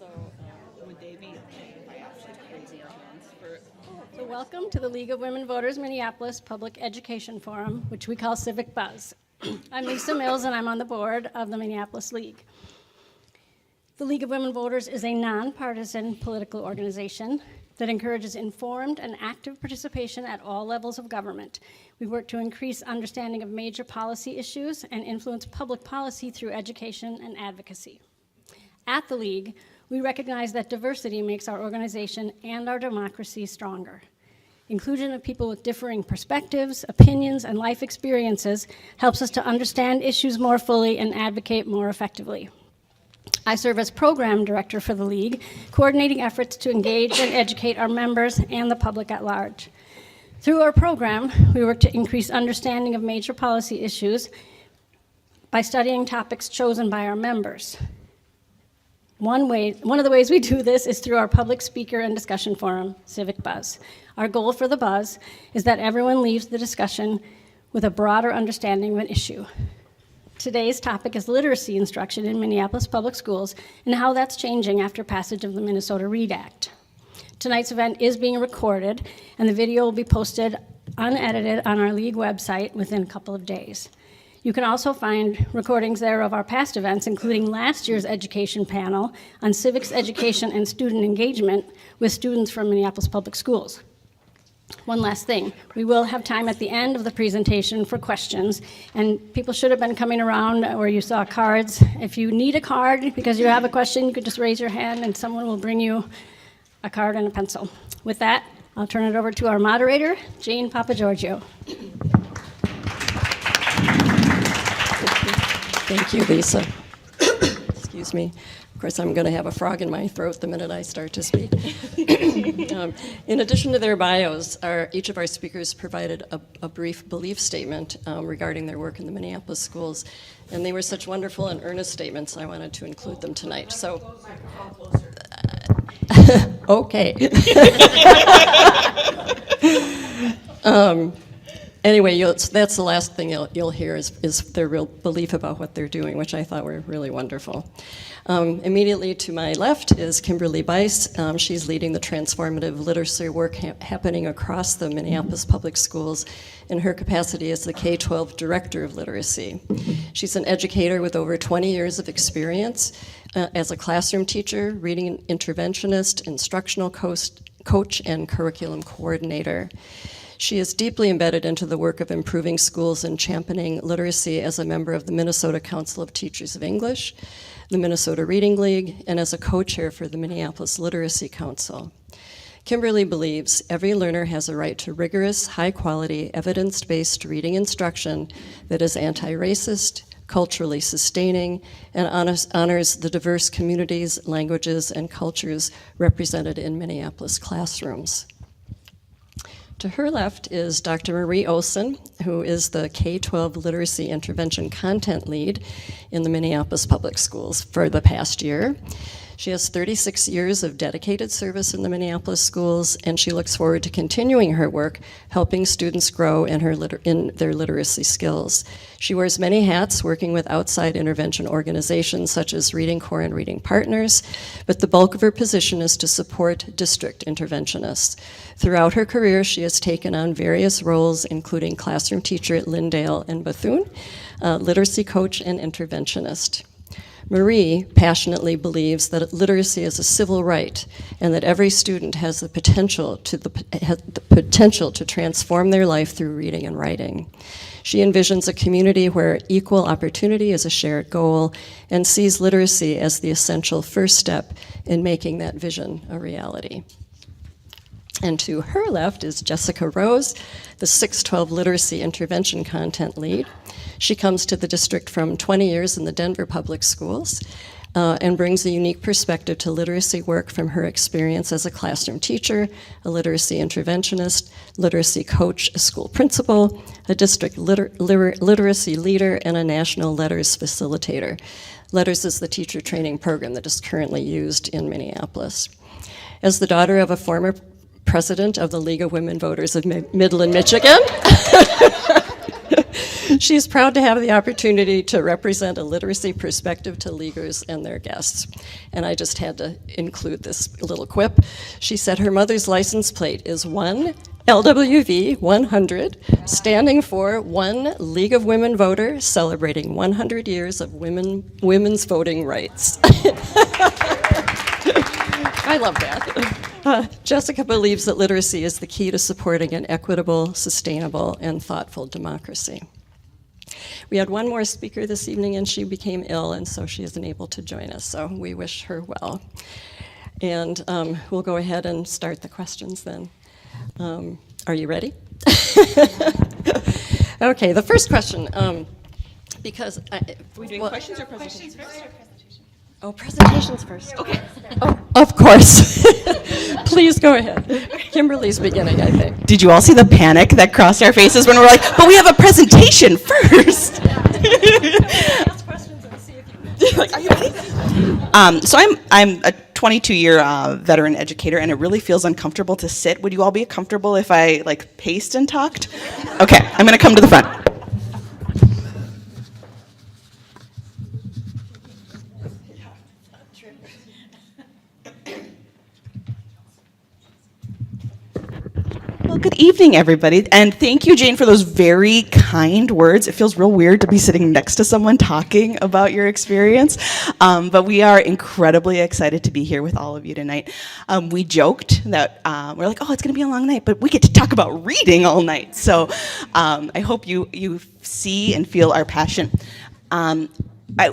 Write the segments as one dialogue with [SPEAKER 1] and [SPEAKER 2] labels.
[SPEAKER 1] So would they be if I asked like crazy hands for?
[SPEAKER 2] So welcome to the League of Women Voters Minneapolis Public Education Forum, which we call Civic Buzz. I'm Lisa Mills, and I'm on the board of the Minneapolis League. The League of Women Voters is a nonpartisan political organization that encourages informed and active participation at all levels of government. We work to increase understanding of major policy issues and influence public policy through education and advocacy. At the League, we recognize that diversity makes our organization and our democracy stronger. Inclusion of people with differing perspectives, opinions, and life experiences helps us to understand issues more fully and advocate more effectively. I serve as program director for the League, coordinating efforts to engage and educate our members and the public at large. Through our program, we work to increase understanding of major policy issues by studying topics chosen by our members. One of the ways we do this is through our public speaker and discussion forum, Civic Buzz. Our goal for the Buzz is that everyone leaves the discussion with a broader understanding of an issue. Today's topic is literacy instruction in Minneapolis public schools and how that's changing after passage of the Minnesota READ Act. Tonight's event is being recorded, and the video will be posted unedited on our League website within a couple of days. You can also find recordings there of our past events, including last year's education panel on civics education and student engagement with students from Minneapolis Public Schools. One last thing, we will have time at the end of the presentation for questions, and people should have been coming around where you saw cards. If you need a card because you have a question, you could just raise your hand and someone will bring you a card and a pencil. With that, I'll turn it over to our moderator, Jane Papagiorgio.
[SPEAKER 3] Thank you, Lisa. Excuse me. Of course, I'm going to have a frog in my throat the minute I start to speak. In addition to their bios, each of our speakers provided a brief belief statement regarding their work in the Minneapolis schools, and they were such wonderful and earnest statements, I wanted to include them tonight. So, okay. Anyway, that's the last thing you'll hear is their real belief about what they're doing, which I thought were really wonderful. Immediately to my left is Kimberly Bice. She's leading the transformative literacy work happening across the Minneapolis public schools in her capacity as the K-12 Director of Literacy. She's an educator with over 20 years of experience as a classroom teacher, reading interventionist, instructional coach, and curriculum coordinator. She is deeply embedded into the work of improving schools and championing literacy as a member of the Minnesota Council of Teachers of English, the Minnesota Reading League, and as a co-chair for the Minneapolis Literacy Council. Kimberly believes every learner has a right to rigorous, high-quality, evidence-based reading instruction that is anti-racist, culturally sustaining, and honors the diverse communities, languages, and cultures represented in Minneapolis classrooms. To her left is Dr. Marie Olson, who is the K-12 Literacy Intervention Content Lead in the Minneapolis Public Schools for the past year. She has 36 years of dedicated service in the Minneapolis schools, and she looks forward to continuing her work, helping students grow in their literacy skills. She wears many hats, working with outside intervention organizations such as Reading Corps and Reading Partners, but the bulk of her position is to support district interventionists. Throughout her career, she has taken on various roles, including classroom teacher at Lyndale and Bethune, literacy coach, and interventionist. Marie passionately believes that literacy is a civil right and that every student has the potential to transform their life through reading and writing. She envisions a community where equal opportunity is a shared goal and sees literacy as the essential first step in making that vision a reality. And to her left is Jessica Rose, the 612 Literacy Intervention Content Lead. She comes to the district from 20 years in the Denver Public Schools and brings a unique perspective to literacy work from her experience as a classroom teacher, a literacy interventionist, literacy coach, a school principal, a district literacy leader, and a national LETTERS facilitator. LETTERS is the teacher training program that is currently used in Minneapolis. As the daughter of a former president of the League of Women Voters of Midland, Michigan, She's proud to have the opportunity to represent a literacy perspective to leaguers and their guests. And I just had to include this little quip. She said her mother's license plate is 1 LWV 100, standing for One League of Women Voter, celebrating 100 years of women's voting rights. I love that. Jessica believes that literacy is the key to supporting an equitable, sustainable, and thoughtful democracy. We had one more speaker this evening, and she became ill, and so she isn't able to join us, so we wish her well. And we'll go ahead and start the questions then. Are you ready? Okay, the first question, because
[SPEAKER 1] Are we doing questions or presentations?
[SPEAKER 3] Oh, presentations first. Okay. Oh, of course. Please go ahead. Kimberly's beginning, I think.
[SPEAKER 1] Did you all see the panic that crossed our faces when we were like, but we have a presentation first?
[SPEAKER 3] Ask questions and see if you
[SPEAKER 1] Like, are you ready? So I'm a 22-year veteran educator, and it really feels uncomfortable to sit. Would you all be comfortable if I like paced and talked? Okay, I'm going to come to the front. Well, good evening, everybody, and thank you, Jane, for those very kind words. It feels real weird to be sitting next to someone talking about your experience, but we are incredibly excited to be here with all of you tonight. We joked that we're like, oh, it's going to be a long night, but we get to talk about reading all night, so I hope you see and feel our passion.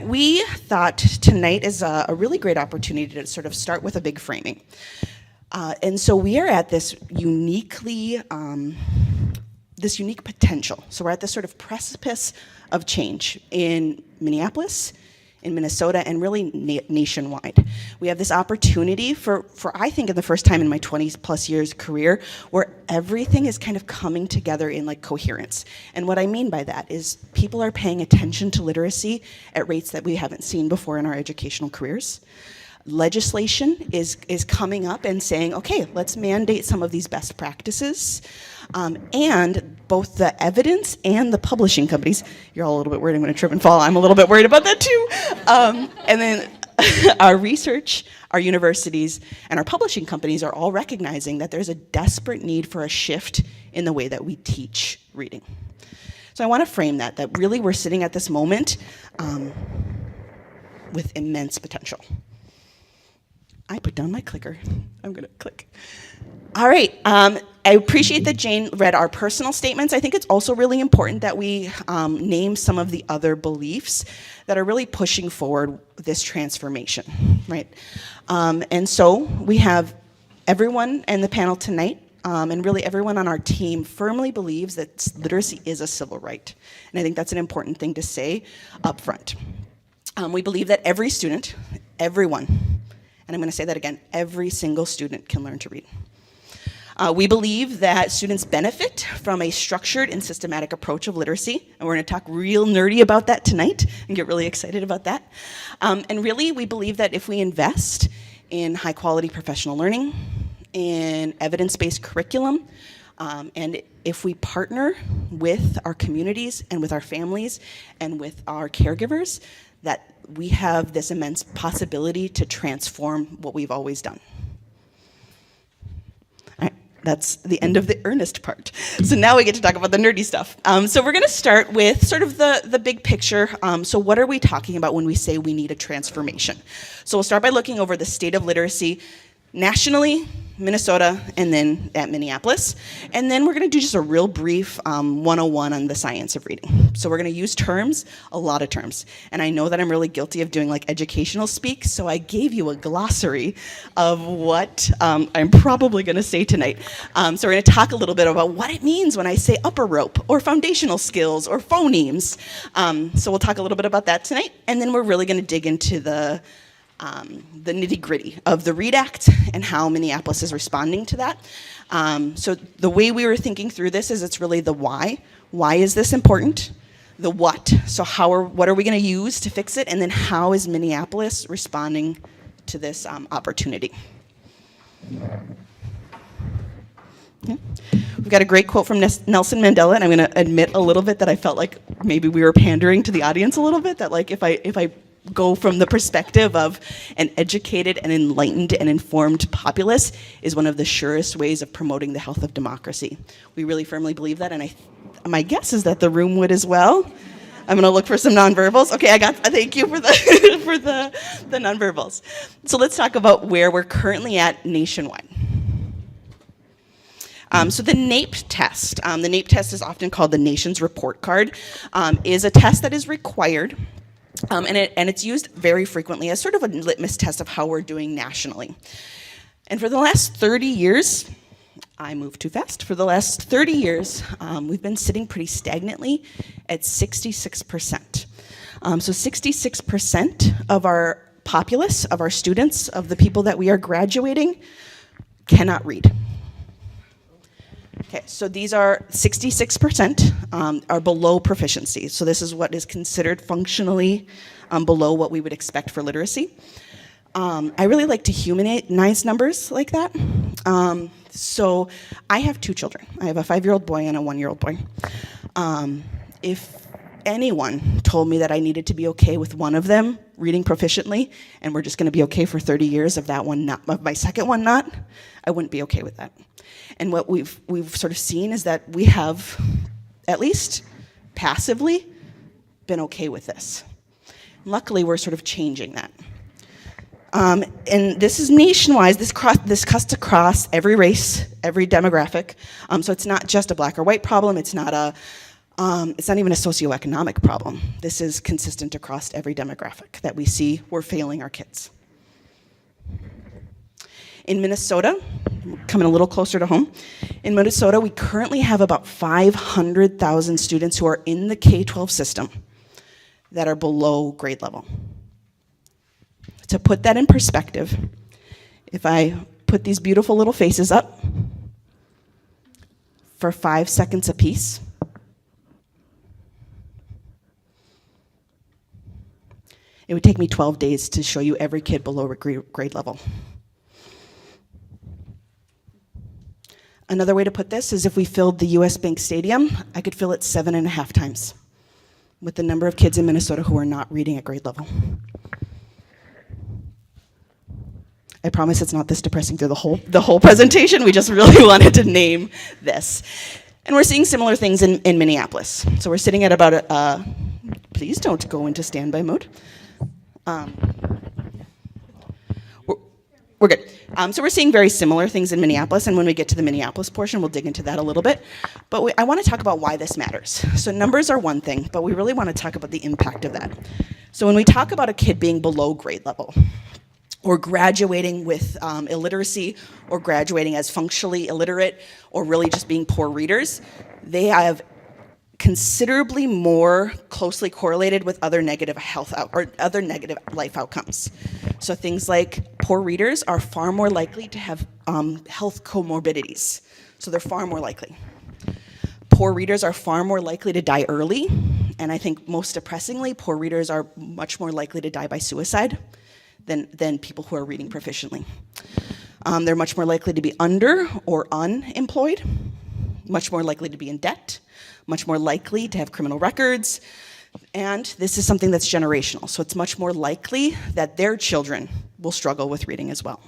[SPEAKER 1] We thought tonight is a really great opportunity to sort of start with a big framing. And so we are at this unique potential. So we're at this sort of precipice of change in Minneapolis, in Minnesota, and really nationwide. We have this opportunity for I think in the first time in my 20 plus years career, where everything is kind of coming together in like coherence. And what I mean by that is people are paying attention to literacy at rates that we haven't seen before in our educational careers. Legislation is coming up and saying, okay, let's mandate some of these best practices. And both the evidence and the publishing companies, you're all a little bit worried I'm going to trip and fall. I'm a little bit worried about that too. And then our research, our universities, and our publishing companies are all recognizing that there's a desperate need for a shift in the way that we teach reading. So I want to frame that really we're sitting at this moment with immense potential. I put down my clicker. I'm going to click. All right. I appreciate that Jane read our personal statements. I think it's also really important that we name some of the other beliefs that are really pushing forward this transformation, right? And so we have everyone in the panel tonight, and really everyone on our team firmly believes that literacy is a civil right. And I think that's an important thing to say up front. We believe that every student, everyone, and I'm going to say that again, every single student can learn to read. We believe that students benefit from a structured and systematic approach of literacy, and we're going to talk real nerdy about that tonight and get really excited about that. And really, we believe that if we invest in high-quality professional learning, in evidence-based curriculum, and if we partner with our communities and with our families and with our caregivers, that we have this immense possibility to transform what we've always done. All right, that's the end of the earnest part. So now we get to talk about the nerdy stuff. So we're going to start with sort of the big picture. So what are we talking about when we say we need a transformation? So we'll start by looking over the state of literacy nationally, Minnesota, and then at Minneapolis. And then we're going to do just a real brief 101 on the science of reading. So we're going to use terms, a lot of terms. And I know that I'm really guilty of doing like educational speak, so I gave you a glossary of what I'm probably going to say tonight. So we're going to talk a little bit about what it means when I say upper rope, or foundational skills, or phonemes. So we'll talk a little bit about that tonight. And then we're really going to dig into the nitty-gritty of the READ Act and how Minneapolis is responding to that. So the way we were thinking through this is it's really the why. Why is this important? The what. So what are we going to use to fix it? And then how is Minneapolis responding to this opportunity? Yeah. We've got a great quote from Nelson Mandela, and I'm going to admit a little bit that I felt like maybe we were pandering to the audience a little bit, that like if I go from the perspective of an educated and enlightened and informed populace is one of the surest ways of promoting the health of democracy. We really firmly believe that, and my guess is that the room would as well. I'm going to look for some nonverbals. Okay, thank you for the for the nonverbals. So let's talk about where we're currently at nationwide. So the NAEP test, the NAEP test is often called the Nation's Report Card, is a test that is required, and it's used very frequently as sort of a litmus test of how we're doing nationally. And for the last 30 years, I moved too fast. For the last 30 years, we've been sitting pretty stagnantly at 66%. So 66% of our populace, of our students, of the people that we are graduating, cannot read. Okay, so these are 66% are below proficiency. So this is what is considered functionally below what we would expect for literacy. I really like to humanize numbers like that. So I have two children. I have a 5-year-old boy and a 1-year-old boy. If anyone told me that I needed to be okay with one of them reading proficiently, and we're just going to be okay for 30 years of that one not, of my second one not, I wouldn't be okay with that. And what we've sort of seen is that we have, at least passively, been okay with this. Luckily, we're sort of changing that. And this is nationwide. This cuts across every race, every demographic. So it's not just a black or white problem. It's not even a socioeconomic problem. This is consistent across every demographic that we see we're failing our kids. In Minnesota, coming a little closer to home, in Minnesota, we currently have about 500,000 students who are in the K-12 system that are below grade level. To put that in perspective, if I put these beautiful little faces up for 5 seconds apiece, it would take me 12 days to show you every kid below grade level. Another way to put this is if we filled the US Bank Stadium, I could fill it 7.5 times with the number of kids in Minnesota who are not reading at grade level. I promise it's not this depressing through the whole presentation. We just really wanted to name this. And we're seeing similar things in Minneapolis. So we're sitting at about please don't go into standby mode. We're good. So we're seeing very similar things in Minneapolis, and when we get to the Minneapolis portion, we'll dig into that a little bit. But I want to talk about why this matters. So numbers are one thing, but we really want to talk about the impact of that. So when we talk about a kid being below grade level, or graduating with illiteracy, or graduating as functionally illiterate, or really just being poor readers, they have considerably more closely correlated with other negative health or other negative life outcomes. So things like poor readers are far more likely to have health comorbidities. So they're far more likely. Poor readers are far more likely to die early, and I think most depressingly, poor readers are much more likely to die by suicide than people who are reading proficiently. They're much more likely to be under or unemployed, much more likely to be in debt, much more likely to have criminal records, and this is something that's generational, so it's much more likely that their children will struggle with reading as well.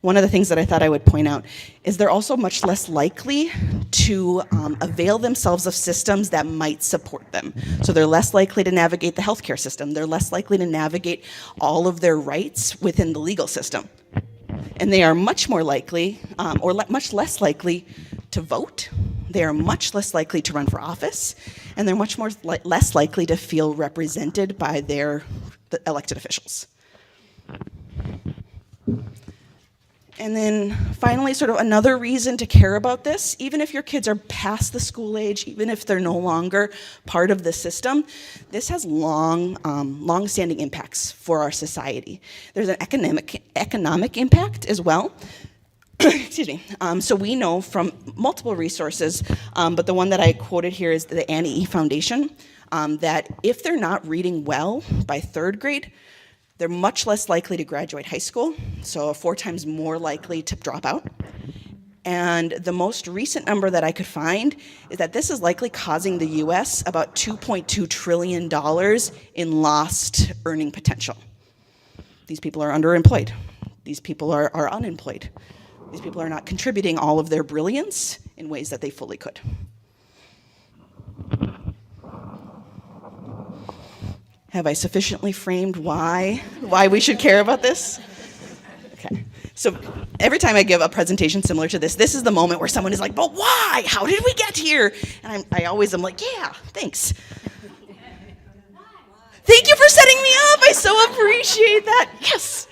[SPEAKER 1] One of the things that I thought I would point out is they're also much less likely to avail themselves of systems that might support them. So they're less likely to navigate the healthcare system. They're less likely to navigate all of their rights within the legal system. And they are much more likely, much less likely to vote. They are much less likely to run for office, and they're much more less likely to feel represented by the elected officials. And then finally, sort of another reason to care about this, even if your kids are past the school age, even if they're no longer part of the system, this has long-standing impacts for our society. There's an economic impact as well. Excuse me. So we know from multiple resources, but the one that I quoted here is the Annie E. Foundation, that if they're not reading well by 3rd grade, they're much less likely to graduate high school, so 4 times more likely to drop out. And the most recent number that I could find is that this is likely causing the US about $2.2 trillion in lost earning potential. These people are underemployed. These people are unemployed. These people are not contributing all of their brilliance in ways that they fully could. Have I sufficiently framed why we should care about this? Okay. So every time I give a presentation similar to this is the moment where someone is like, but why? How did we get here? And I always am like, yeah, thanks. Thank you for setting me up. I so appreciate that. Yes.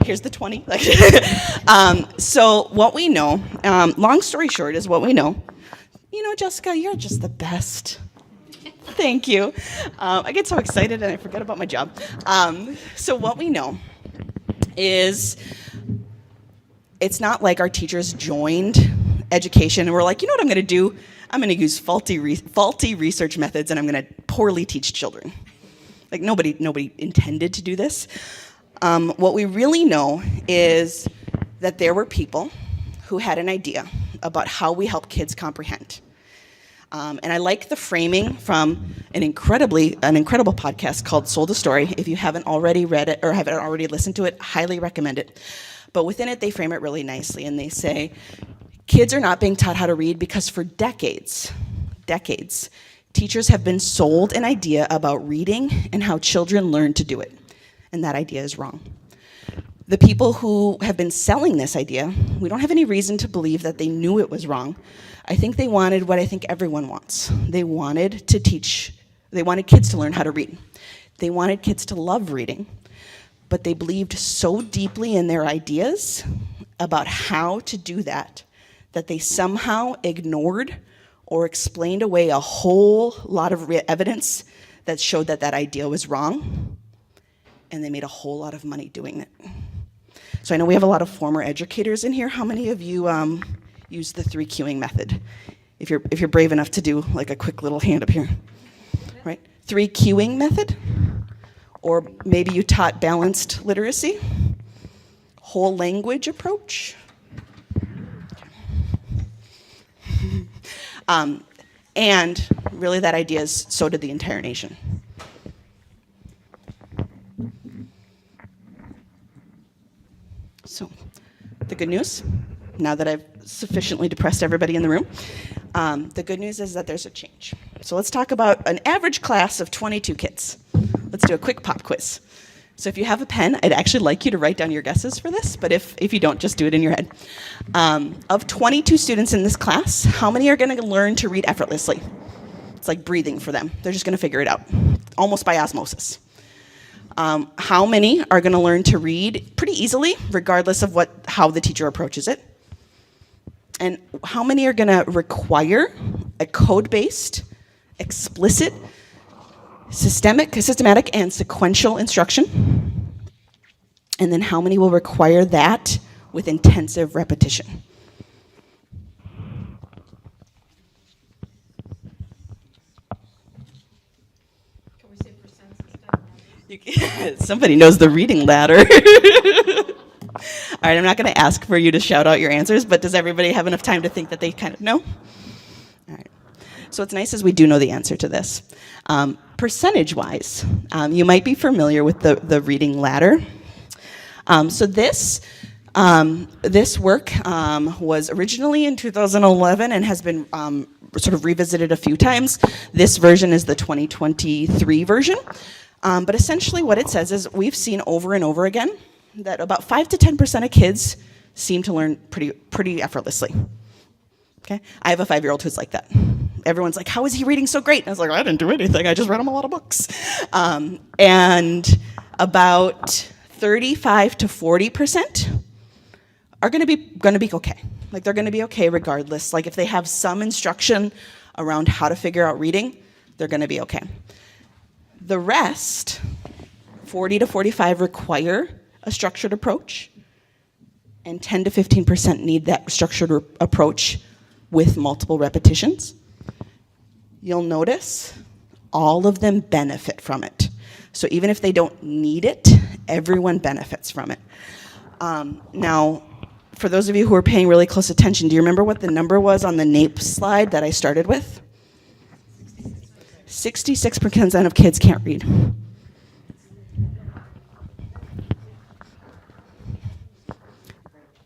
[SPEAKER 1] Here's the 20. So what we know, long story short is what we know. You know, Jessica, you're just the best. Thank you. I get so excited and I forget about my job. So what we know is it's not like our teachers joined education and were like, you know what I'm going to do? I'm going to use faulty research methods and I'm going to poorly teach children. Like nobody intended to do this. What we really know is that there were people who had an idea about how we help kids comprehend. And I like the framing from an incredible podcast called Sold a Story. If you haven't already read it or haven't already listened to it, highly recommend it. But within it, they frame it really nicely, and they say, kids are not being taught how to read because for decades, teachers have been sold an idea about reading and how children learn to do it. And that idea is wrong. The people who have been selling this idea, we don't have any reason to believe that they knew it was wrong. I think they wanted what I think everyone wants. They wanted kids to learn how to read. They wanted kids to love reading. But they believed so deeply in their ideas about how to do that they somehow ignored or explained away a whole lot of evidence that showed that idea was wrong. And they made a whole lot of money doing it. So I know we have a lot of former educators in here. How many of you use the 3 cueing method? If you're brave enough to do like a quick little hand up here, right? 3 cueing method, or maybe you taught balanced literacy, whole language approach. And really that idea is so did the entire nation. So, the good news, now that I've sufficiently depressed everybody in the room, the good news is that there's a change. So let's talk about an average class of 22 kids. Let's do a quick pop quiz. So if you have a pen, I'd actually like you to write down your guesses for this, but if you don't, just do it in your head. Of 22 students in this class, how many are going to learn to read effortlessly? It's like breathing for them. They're just going to figure it out, almost by osmosis. How many are going to learn to read pretty easily, regardless of how the teacher approaches it? And how many are going to require a code-based, explicit, systematic, and sequential instruction? And then how many will require that with intensive repetition? Somebody knows the reading ladder. All right, I'm not going to ask for you to shout out your answers, but does everybody have enough time to think that they kind of know? All right. So what's nice is we do know the answer to this. Percentage-wise, you might be familiar with the reading ladder. So this work was originally in 2011 and has been sort of revisited a few times. This version is the 2023 version. But essentially what it says is we've seen over and over again that about 5 to 10% of kids seem to learn pretty effortlessly. Okay? I have a 5-year-old who's like that. Everyone's like, how is he reading so great? And I was like, I didn't do anything. I just read him a lot of books. And about 35 to 40% are going to be okay. Like they're going to be okay regardless. Like if they have some instruction around how to figure out reading, they're going to be okay. The rest, 40 to 45, require a structured approach, and 10 to 15% need that structured approach with multiple repetitions. You'll notice all of them benefit from it. So even if they don't need it, everyone benefits from it. Now, For those of you who are paying really close attention, do you remember what the number was on the NAEP slide that I started with? 66% of kids can't read.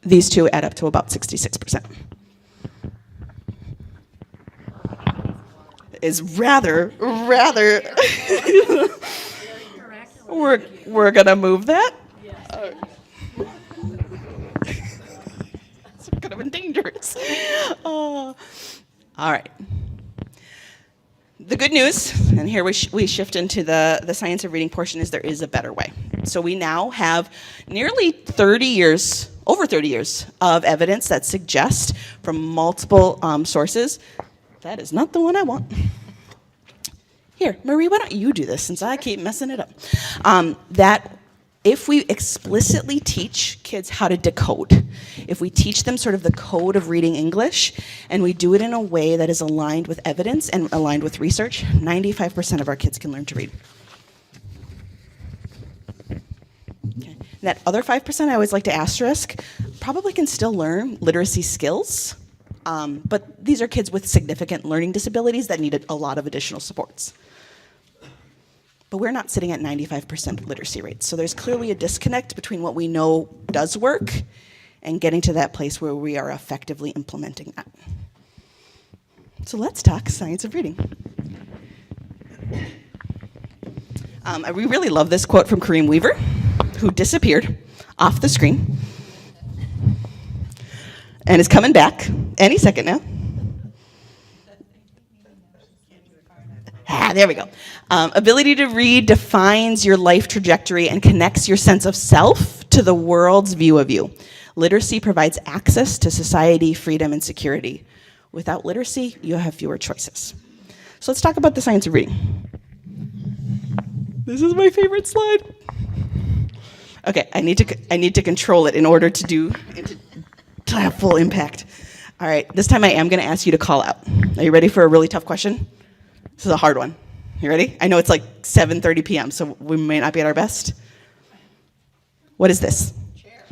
[SPEAKER 1] These two add up to about 66%. Is rather, we're gonna move that. It's kind of dangerous. All right. The good news, and here we shift into the science of reading portion, is there is a better way. So we now have nearly 30 years, over 30 years of evidence that suggest from multiple sources. That is not the one I want. Here, Marie, why don't you do this since I keep messing it up? That if we explicitly teach kids how to decode, if we teach them sort of the code of reading English, and we do it in a way that is aligned with evidence and aligned with research, 95% of our kids can learn to read. Okay. That other 5%, I always like to asterisk, probably can still learn literacy skills, but these are kids with significant learning disabilities that need a lot of additional supports. But we're not sitting at 95% literacy rates. So there's clearly a disconnect between what we know does work and getting to that place where we are effectively implementing that. So let's talk science of reading. We really love this quote from Kareem Weaver, who disappeared off the screen and is coming back any second now. There we go. Ability to read defines your life trajectory and connects your sense of self to the world's view of you. Literacy provides access to society, freedom, and security. Without literacy, you have fewer choices. So let's talk about the science of reading. This is my favorite slide. Okay, I need to control it in order to have full impact. All right, this time I am going to ask you to call out. Are you ready for a really tough question? This is a hard one. You ready? I know it's like 7:30 p.m., so we may not be at our best. What is this? Chair.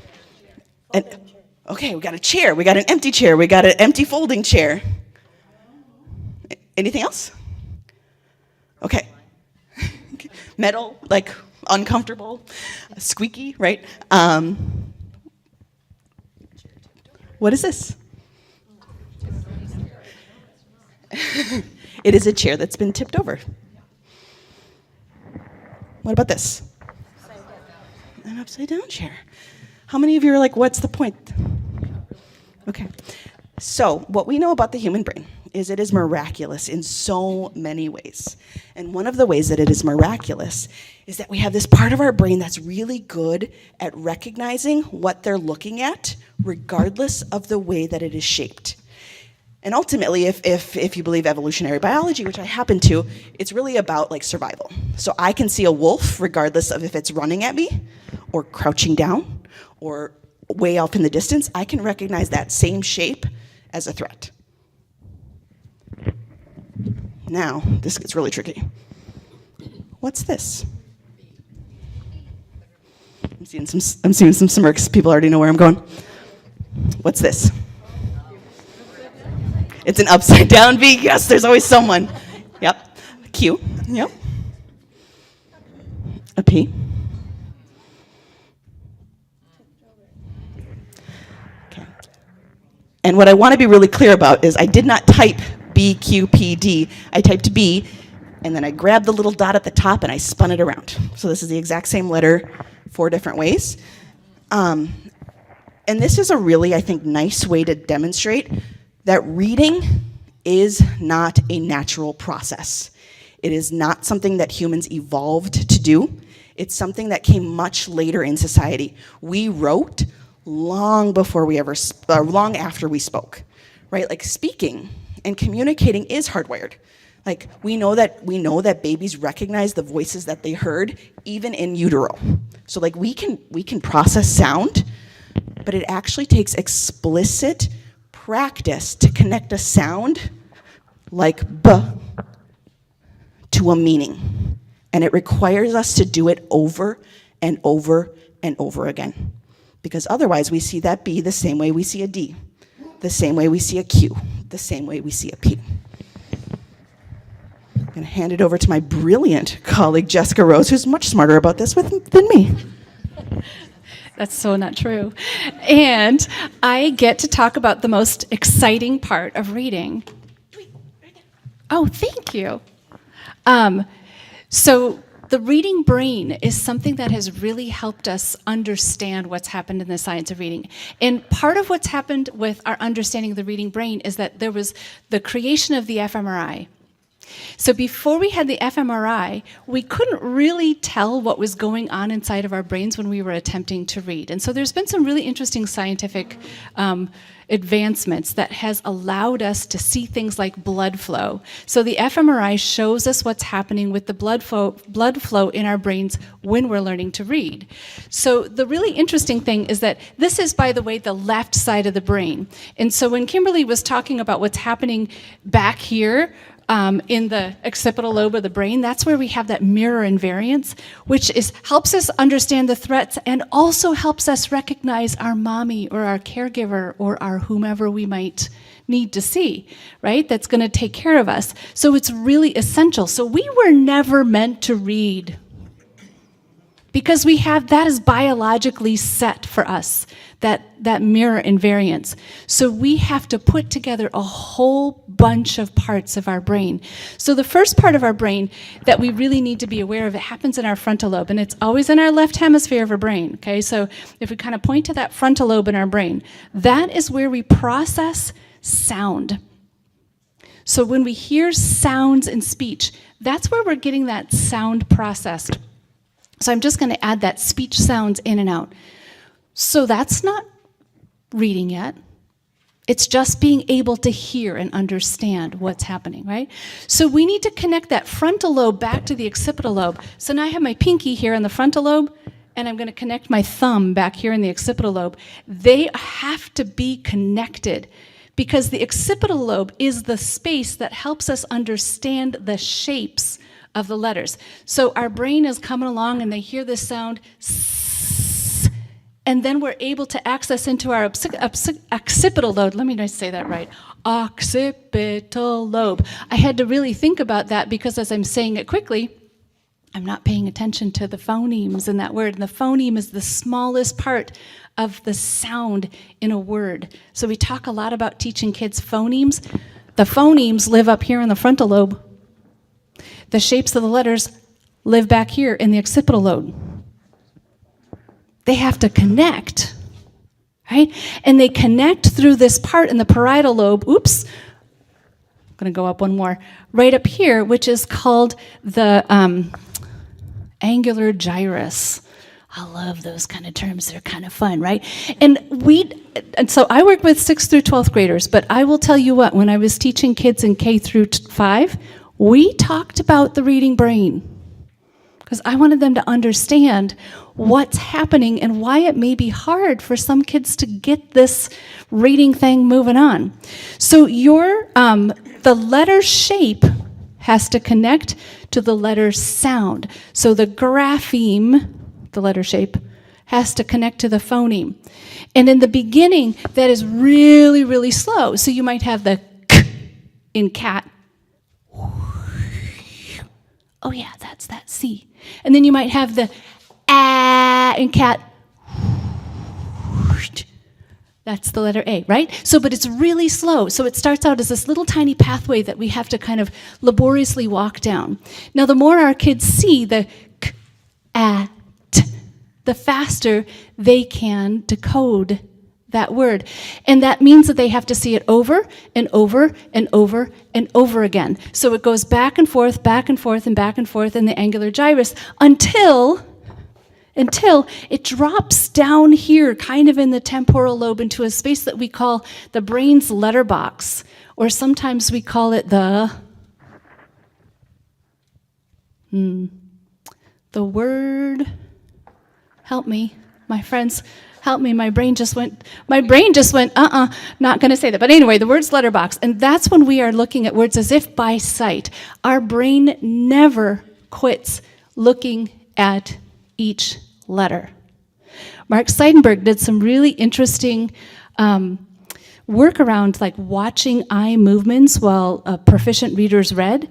[SPEAKER 1] Okay, we got a chair. We got an empty chair. We got an empty folding chair. Anything else? Okay. Metal, like uncomfortable, squeaky, right? What is this? It is a chair that's been tipped over. What about this? An upside down chair. How many of you are like, what's the point? Okay. So what we know about the human brain is it is miraculous in so many ways. And one of the ways that it is miraculous is that we have this part of our brain that's really good at recognizing what they're looking at, regardless of the way that it is shaped. And ultimately, if you believe evolutionary biology, which I happen to, it's really about like survival. So I can see a wolf regardless of if it's running at me or crouching down or way off in the distance. I can recognize that same shape as a threat. Now, this gets really tricky. What's this? I'm seeing some smirks. People already know where I'm going. What's this? It's an upside down V. Yes, there's always someone. Yep. Q. Yep. A P. Okay. And what I want to be really clear about is I did not type B, Q, P, D. I typed B, and then I grabbed the little dot at the top and I spun it around. So this is the exact same letter 4 different ways. And this is a really, I think, nice way to demonstrate that reading is not a natural process. It is not something that humans evolved to do. It's something that came much later in society. We wrote long after we spoke, right? Like speaking and communicating is hardwired. Like we know that babies recognize the voices that they heard even in utero. So like we can process sound, but it actually takes explicit practice to connect a sound like B to a meaning. And it requires us to do it over and over and over again. Because otherwise we see that B the same way we see a D, the same way we see a Q, the same way we see a P. I'm going to hand it over to my brilliant colleague, Jessica Rose, who's much smarter about this than me.
[SPEAKER 4] That's so not true. And I get to talk about the most exciting part of reading. Oh, thank you. So the reading brain is something that has really helped us understand what's happened in the science of reading. And part of what's happened with our understanding of the reading brain is that there was the creation of the fMRI. So before we had the fMRI, we couldn't really tell what was going on inside of our brains when we were attempting to read. And so there's been some really interesting scientific advancements that has allowed us to see things like blood flow. So the fMRI shows us what's happening with the blood flow in our brains when we're learning to read. So the really interesting thing is that this is, by the way, the left side of the brain. And so when Kimberly was talking about what's happening back here, in the occipital lobe of the brain, that's where we have that mirror invariance, which helps us understand the threats and also helps us recognize our mommy or our caregiver or our whomever we might need to see, right? That's going to take care of us. So it's really essential. So we were never meant to read because that is biologically set for us, that mirror invariance. So we have to put together a whole bunch of parts of our brain. So the first part of our brain that we really need to be aware of, it happens in our frontal lobe, and it's always in our left hemisphere of our brain, okay? So if we kind of point to that frontal lobe in our brain, that is where we process sound. So when we hear sounds in speech, that's where we're getting that sound processed. So I'm just going to add that speech sounds in and out. So that's not reading yet. It's just being able to hear and understand what's happening, right? So we need to connect that frontal lobe back to the occipital lobe. So now I have my pinky here in the frontal lobe, and I'm going to connect my thumb back here in the occipital lobe. They have to be connected because the occipital lobe is the space that helps us understand the shapes of the letters. So our brain is coming along and they hear this sound, and then we're able to access into our occipital lobe. Let me just say that right. Occipital lobe. I had to really think about that because as I'm saying it quickly, I'm not paying attention to the phonemes in that word. And the phoneme is the smallest part of the sound in a word. So we talk a lot about teaching kids phonemes. The phonemes live up here in the frontal lobe. The shapes of the letters live back here in the occipital lobe. They have to connect, right? And they connect through this part in the parietal lobe. Oops. I'm going to go up one more. Right up here, which is called the angular gyrus. I love those kind of terms. They're kind of fun, right? And so I work with 6th through 12th graders, but I will tell you what, when I was teaching kids in K through 5, we talked about the reading brain because I wanted them to understand what's happening and why it may be hard for some kids to get this reading thing moving on. So the letter shape has to connect to the letter sound. So the grapheme, the letter shape, has to connect to the phoneme. And in the beginning, that is really, really slow. So you might have the k in cat. Oh yeah, that's that C. And then you might have the A in cat. That's the letter A, right? So, but it's really slow. So it starts out as this little tiny pathway that we have to kind of laboriously walk down. Now, the more our kids see the k, a, t, the faster they can decode that word. And that means that they have to see it over and over and over and over again. So it goes back and forth and back and forth in the angular gyrus until it drops down here, kind of in the temporal lobe, into a space that we call the brain's letterbox, or sometimes we call it the word, help me, my friends, help me, my brain just went, not going to say that. But anyway, the word's letterbox. And that's when we are looking at words as if by sight. Our brain never quits looking at each letter. Mark Seidenberg did some really interesting work around like watching eye movements while proficient readers read.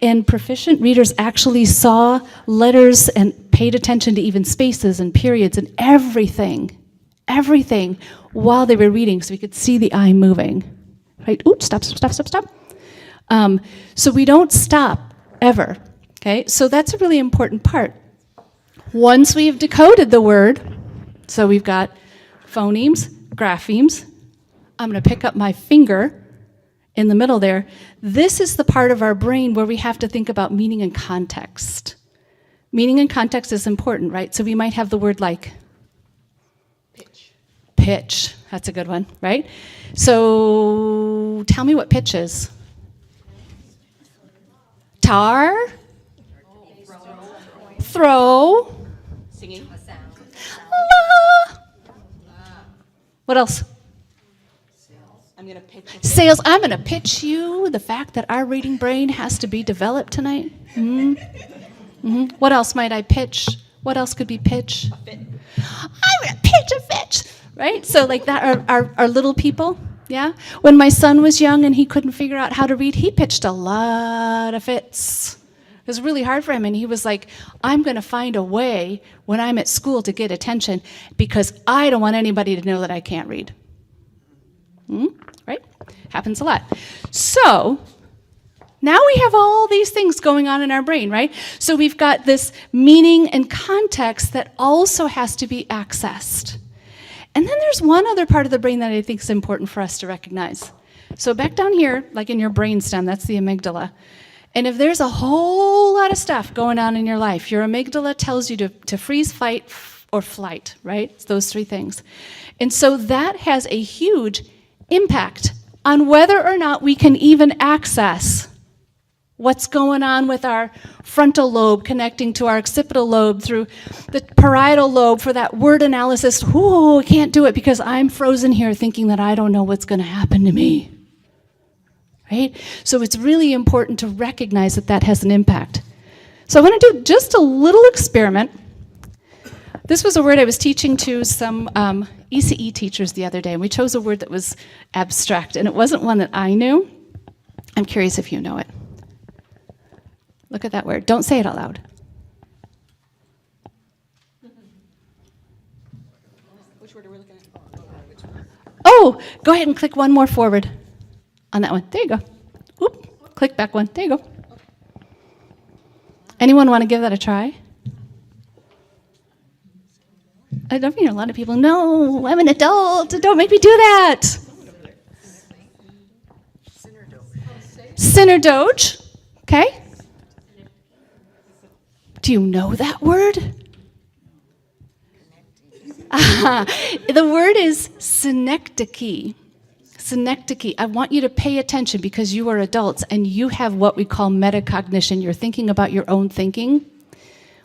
[SPEAKER 4] And proficient readers actually saw letters and paid attention to even spaces and periods and everything while they were reading, so we could see the eye moving. Right? Oops, stop. So we don't stop, ever. Okay? So that's a really important part. Once we've decoded the word, so we've got phonemes, graphemes, I'm going to pick up my finger in the middle there. This is the part of our brain where we have to think about meaning and context. Meaning and context is important, right? So we might have the word like pitch. That's a good one, right? So tell me what pitch is. Tar. Throw.
[SPEAKER 1] Singing.
[SPEAKER 4] La. What else?
[SPEAKER 1] I'm going to pitch a
[SPEAKER 4] Sales. I'm going to pitch you the fact that our reading brain has to be developed tonight. What else might I pitch? What else could be pitch?
[SPEAKER 1] fit.
[SPEAKER 4] I'm going to pitch a fit. Right? So like that are little people. Yeah? When my son was young and he couldn't figure out how to read, he pitched a lot of fits. It was really hard for him, and he was like, I'm going to find a way when I'm at school to get attention because I don't want anybody to know that I can't read. Right? Happens a lot. So now we have all these things going on in our brain, right? So we've got this meaning and context that also has to be accessed. And then there's one other part of the brain that I think is important for us to recognize. So back down here, like in your brainstem, that's the amygdala. And if there's a whole lot of stuff going on in your life, your amygdala tells you to freeze, fight, or flight, right? It's those three things. And so that has a huge impact on whether or not we can even access what's going on with our frontal lobe connecting to our occipital lobe through the parietal lobe for that word analysis. Ooh, I can't do it because I'm frozen here thinking that I don't know what's going to happen to me. Right? So it's really important to recognize that that has an impact. So I want to do just a little experiment. This was a word I was teaching to some ECE teachers the other day, and we chose a word that was abstract, and it wasn't one that I knew. I'm curious if you know it. Look at that word. Don't say it out loud.
[SPEAKER 1] Which word are we looking at?
[SPEAKER 4] Oh, go ahead and click one more forward on that one. There you go. Whoop. Click back one. There you go. Anyone want to give that a try? I don't hear a lot of people. No, I'm an adult. Don't make me do that. Synerdoge. Okay. Do you know that word? The word is synecdoche. Synecdoche. I want you to pay attention because you are adults and you have what we call metacognition. You're thinking about your own thinking.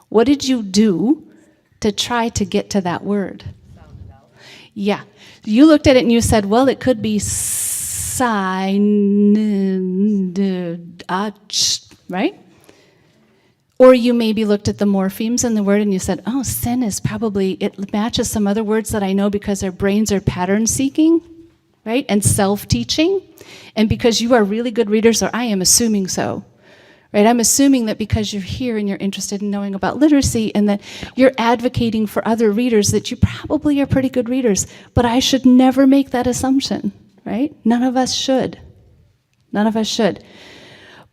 [SPEAKER 4] What did you do to try to get to that word? Yeah. You looked at it and you said, well, it could be right? Or you maybe looked at the morphemes in the word and you said, oh, sin is probably, it matches some other words that I know because our brains are pattern seeking, right? And self-teaching. And because you are really good readers, or I am assuming so, right? I'm assuming that because you're here and you're interested in knowing about literacy and that you're advocating for other readers, that you probably are pretty good readers. But I should never make that assumption, right? None of us should. None of us should.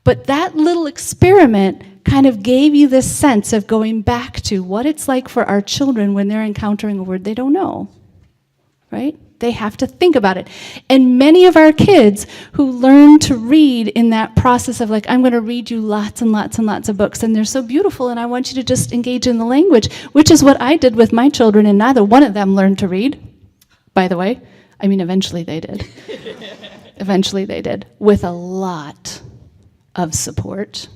[SPEAKER 4] But that little experiment kind of gave you this sense of going back to what it's like for our children when they're encountering a word they don't know, right? They have to think about it. And many of our kids who learn to read in that process of like, I'm going to read you lots and lots and lots of books, and they're so beautiful, and I want you to just engage in the language, which is what I did with my children, and neither one of them learned to read, by the way. I mean, eventually they did. Eventually they did, with a lot of support.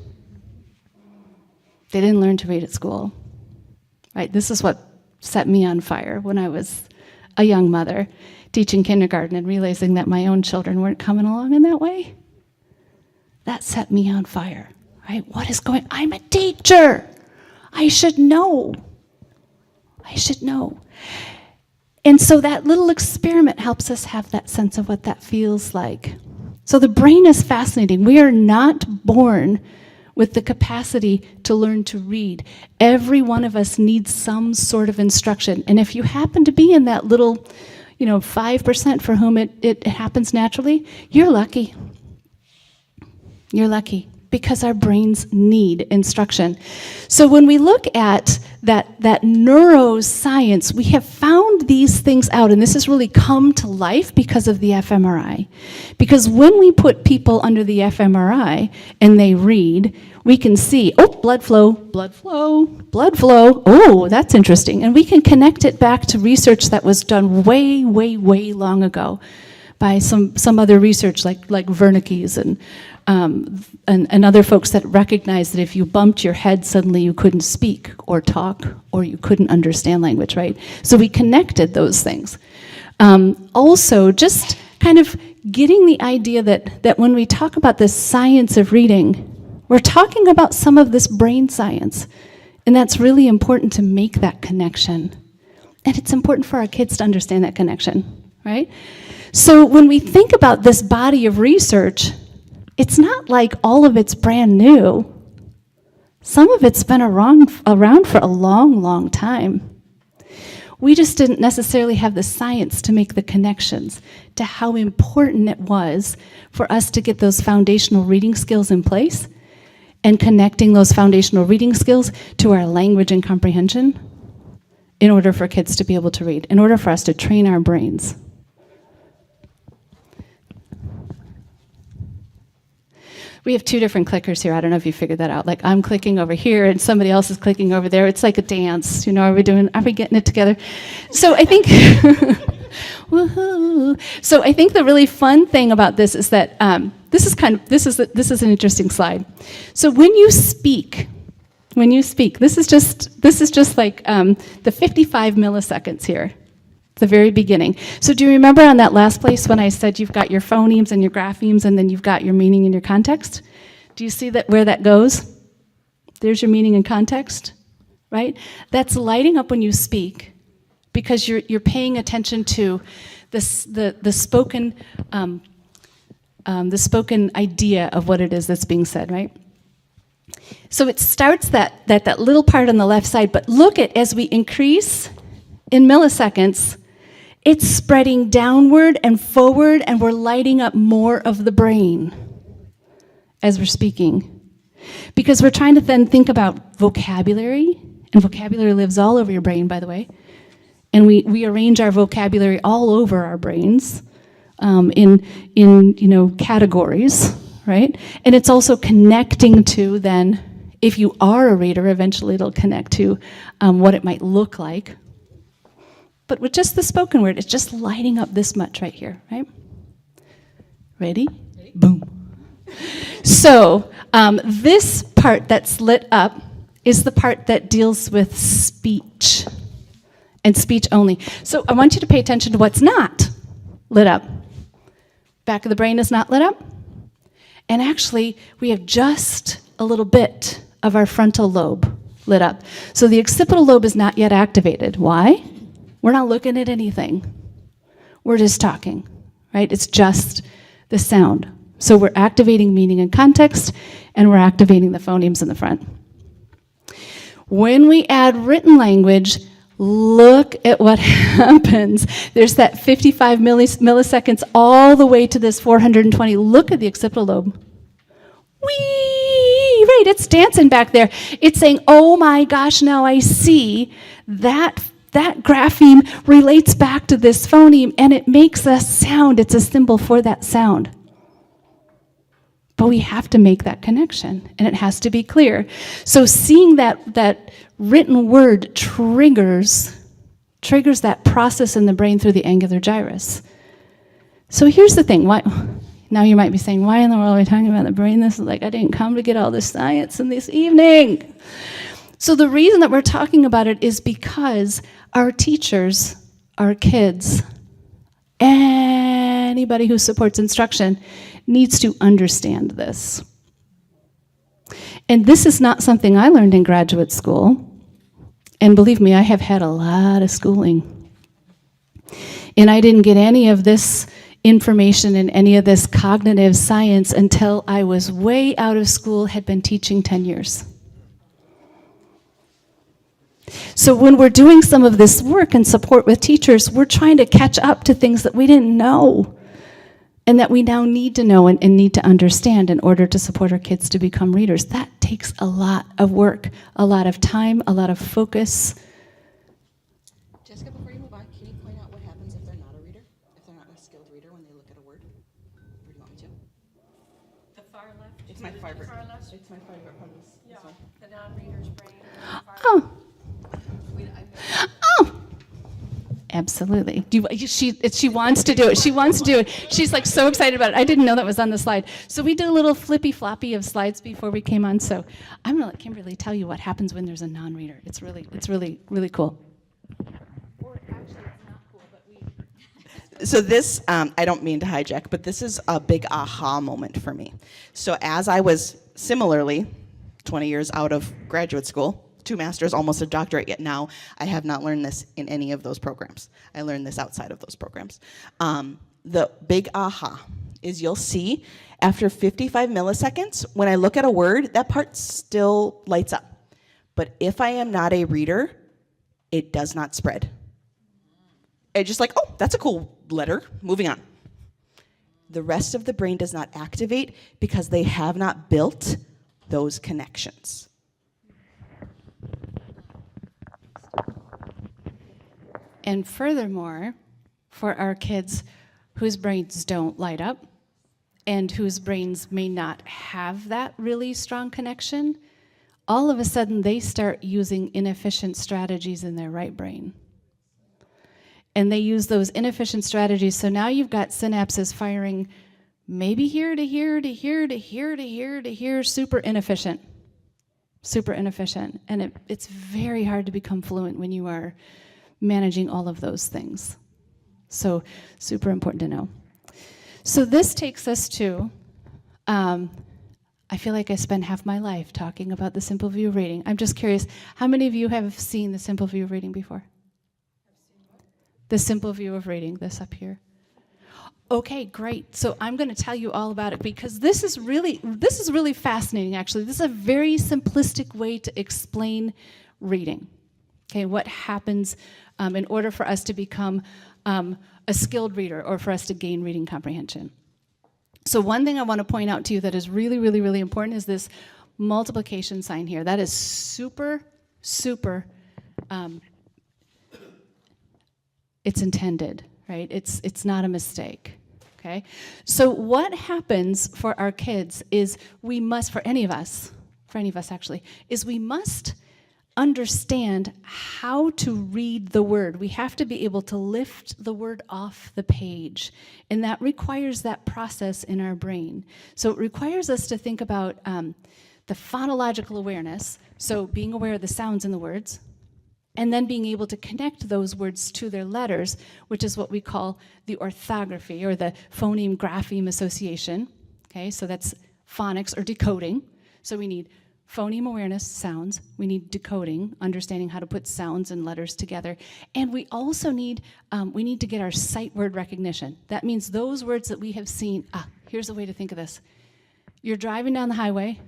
[SPEAKER 4] They didn't learn to read at school, right? This is what set me on fire when I was a young mother teaching kindergarten and realizing that my own children weren't coming along in that way. That set me on fire, right? What is I'm a teacher. I should know. I should know. And so that little experiment helps us have that sense of what that feels like. So the brain is fascinating. We are not born with the capacity to learn to read. Every one of us needs some sort of instruction. And if you happen to be in that little, 5% for whom it happens naturally, you're lucky. You're lucky, because our brains need instruction. So when we look at that neuroscience, we have found these things out, and this has really come to life because of the fMRI. Because when we put people under the fMRI and they read, we can see, blood flow, blood flow, blood flow. Oh, that's interesting. And we can connect it back to research that was done way, way, way long ago by some other research like Wernicke's and other folks that recognized that if you bumped your head, suddenly you couldn't speak or talk, or you couldn't understand language, right? So we connected those things. Also, just kind of getting the idea that when we talk about the science of reading, we're talking about some of this brain science, and that's really important to make that connection. And it's important for our kids to understand that connection, right? So when we think about this body of research, it's not like all of it's brand new. Some of it's been around for a long, long time. We just didn't necessarily have the science to make the connections to how important it was for us to get those foundational reading skills in place, and connecting those foundational reading skills to our language and comprehension in order for kids to be able to read, in order for us to train our brains. We have two different clickers here. I don't know if you figured that out. Like, I'm clicking over here and somebody else is clicking over there. It's like a dance. Are we getting it together? So I think, woohoo. So I think the really fun thing about this is that this is an interesting slide. So when you speak, this is just like the 55 milliseconds here. The very beginning. So do you remember on that last place when I said you've got your phonemes and your graphemes and then you've got your meaning and your context? Do you see that where that goes? There's your meaning and context, right? That's lighting up when you speak, because you're paying attention to the spoken idea of what it is that's being said, right? So it starts that little part on the left side, but look at, as we increase in milliseconds, it's spreading downward and forward, and we're lighting up more of the brain as we're speaking. Because we're trying to then think about vocabulary, and vocabulary lives all over your brain, by the way. And we arrange our vocabulary all over our brains in categories, right? And it's also connecting to then, if you are a reader, eventually it'll connect to what it might look like. But with just the spoken word, it's just lighting up this much right here, right? Ready? Boom. So this part that's lit up is the part that deals with speech, and speech only. So I want you to pay attention to what's not lit up. Back of the brain is not lit up. And actually, we have just a little bit of our frontal lobe lit up. So the occipital lobe is not yet activated. Why? We're not looking at anything. We're just talking, right? It's just the sound. So we're activating meaning and context, and we're activating the phonemes in the front. When we add written language, look at what happens. There's that 55 milliseconds all the way to this 420. Look at the occipital lobe. Whee! Right, it's dancing back there. It's saying, oh my gosh, now I see that grapheme relates back to this phoneme, and it makes a sound. It's a symbol for that sound. But we have to make that connection, and it has to be clear. So seeing that written word triggers that process in the brain through the angular gyrus. So here's the thing. Now you might be saying, why in the world are we talking about the brain? This is like, I didn't come to get all this science in this evening. So the reason that we're talking about it is because our teachers, our kids, anybody who supports instruction needs to understand this. And this is not something I learned in graduate school. And believe me, I have had a lot of schooling. And I didn't get any of this information and any of this cognitive science until I was way out of school, had been teaching 10 years. So when we're doing some of this work and support with teachers, we're trying to catch up to things that we didn't know and that we now need to know and need to understand in order to support our kids to become readers. That takes a lot of work, a lot of time, a lot of focus.
[SPEAKER 1] Jessica, before you move on, can you point out what happens if they're not a reader? If they're not a skilled reader when they look at a word? Or do you want me to?
[SPEAKER 2] The far left.
[SPEAKER 1] It's my favorite.
[SPEAKER 2] Far left.
[SPEAKER 1] It's my favorite part of this.
[SPEAKER 2] Yeah, the non-reader's brain.
[SPEAKER 4] Oh. Oh. Absolutely. She wants to do it. She wants to do it. She's like so excited about it. I didn't know that was on the slide. So we did a little flippy floppy of slides before we came on. So I'm gonna let Kimberly tell you what happens when there's a non-reader. It's really cool. Or actually, it's not cool, but
[SPEAKER 1] So this, I don't mean to hijack, but this is a big aha moment for me. So as I was similarly 20 years out of graduate school, 2 masters, almost a doctorate, yet now I have not learned this in any of those programs. I learned this outside of those programs. The big aha is you'll see after 55 milliseconds, when I look at a word, that part still lights up. But if I am not a reader, it does not spread. It's just like, oh, that's a cool letter, moving on. The rest of the brain does not activate because they have not built those connections.
[SPEAKER 4] And furthermore, for our kids whose brains don't light up and whose brains may not have that really strong connection, all of a sudden they start using inefficient strategies in their right brain. And they use those inefficient strategies, so now you've got synapses firing maybe here to here to here to here to here to here, super inefficient. And it's very hard to become fluent when you are managing all of those things. So super important to know. So this takes us to, I feel like I spend half my life talking about the simple view of reading. I'm just curious, how many of you have seen the simple view of reading before? The simple view of reading, this up here. Okay, great. So I'm going to tell you all about it because this is really fascinating, actually. This is a very simplistic way to explain reading. Okay, what happens in order for us to become a skilled reader or for us to gain reading comprehension. So one thing I want to point out to you that is really important is this multiplication sign here. That is super, it's intended, right? It's not a mistake. Okay, so what happens for our kids is we must, for any of us actually, is we must understand how to read the word. We have to be able to lift the word off the page, and that requires that process in our brain. So it requires us to think about the phonological awareness, so being aware of the sounds in the words, and then being able to connect those words to their letters, which is what we call the orthography or the phoneme-grapheme association. Okay, so that's phonics or decoding. So we need phoneme awareness, sounds. We need decoding, understanding how to put sounds and letters together. And we also need, to get our sight word recognition. That means those words that we have seen. Here's a way to think of this. You're driving down the highway,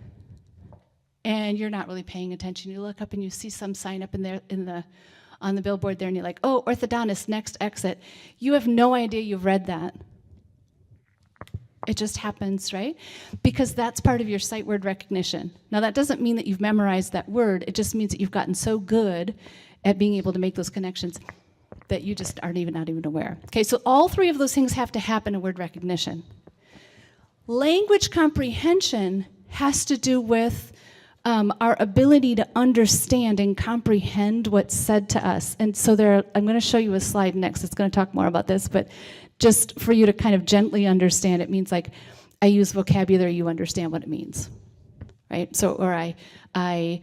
[SPEAKER 4] and you're not really paying attention. You look up and you see some sign up on the billboard there, and you're like, oh, orthodontist, next exit. You have no idea you've read that. It just happens, right? Because that's part of your sight word recognition. Now, that doesn't mean that you've memorized that word. It just means that you've gotten so good at being able to make those connections that you just aren't not even aware. Okay, so all 3 of those things have to happen in word recognition. Language comprehension has to do with our ability to understand and comprehend what's said to us. And so I'm going to show you a slide next. It's going to talk more about this, but just for you to kind of gently understand, it means like I use vocabulary, you understand what it means, right? So, or I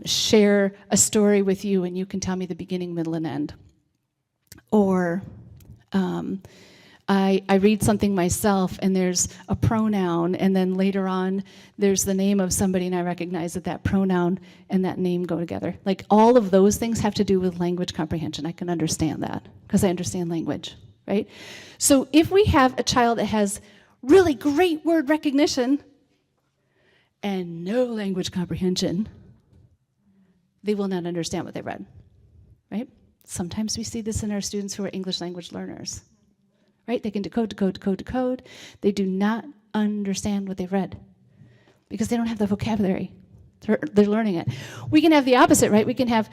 [SPEAKER 4] share a story with you, and you can tell me the beginning, middle, and end. Or I read something myself and there's a pronoun, and then later on there's the name of somebody and I recognize that that pronoun and that name go together. Like all of those things have to do with language comprehension. I can understand that because I understand language, right? So if we have a child that has really great word recognition and no language comprehension, they will not understand what they read, right? Sometimes we see this in our students who are English language learners, right? They can decode, decode, decode, decode. They do not understand what they've read because they don't have the vocabulary. They're learning it. We can have the opposite, right? We can have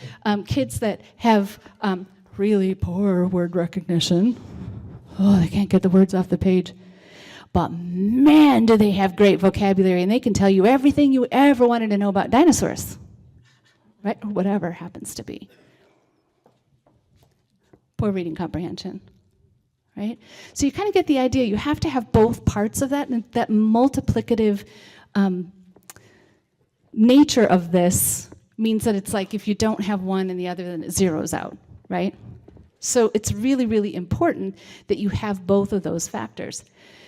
[SPEAKER 4] kids that have really poor word recognition. Oh, they can't get the words off the page. But man, do they have great vocabulary, and they can tell you everything you ever wanted to know about dinosaurs, right? Or whatever happens to be. Poor reading comprehension, right? So you kind of get the idea. You have to have both parts of that, and that multiplicative nature of this means that it's like if you don't have one and the other, then it zeroes out, right? So it's really, really important that you have both of those factors.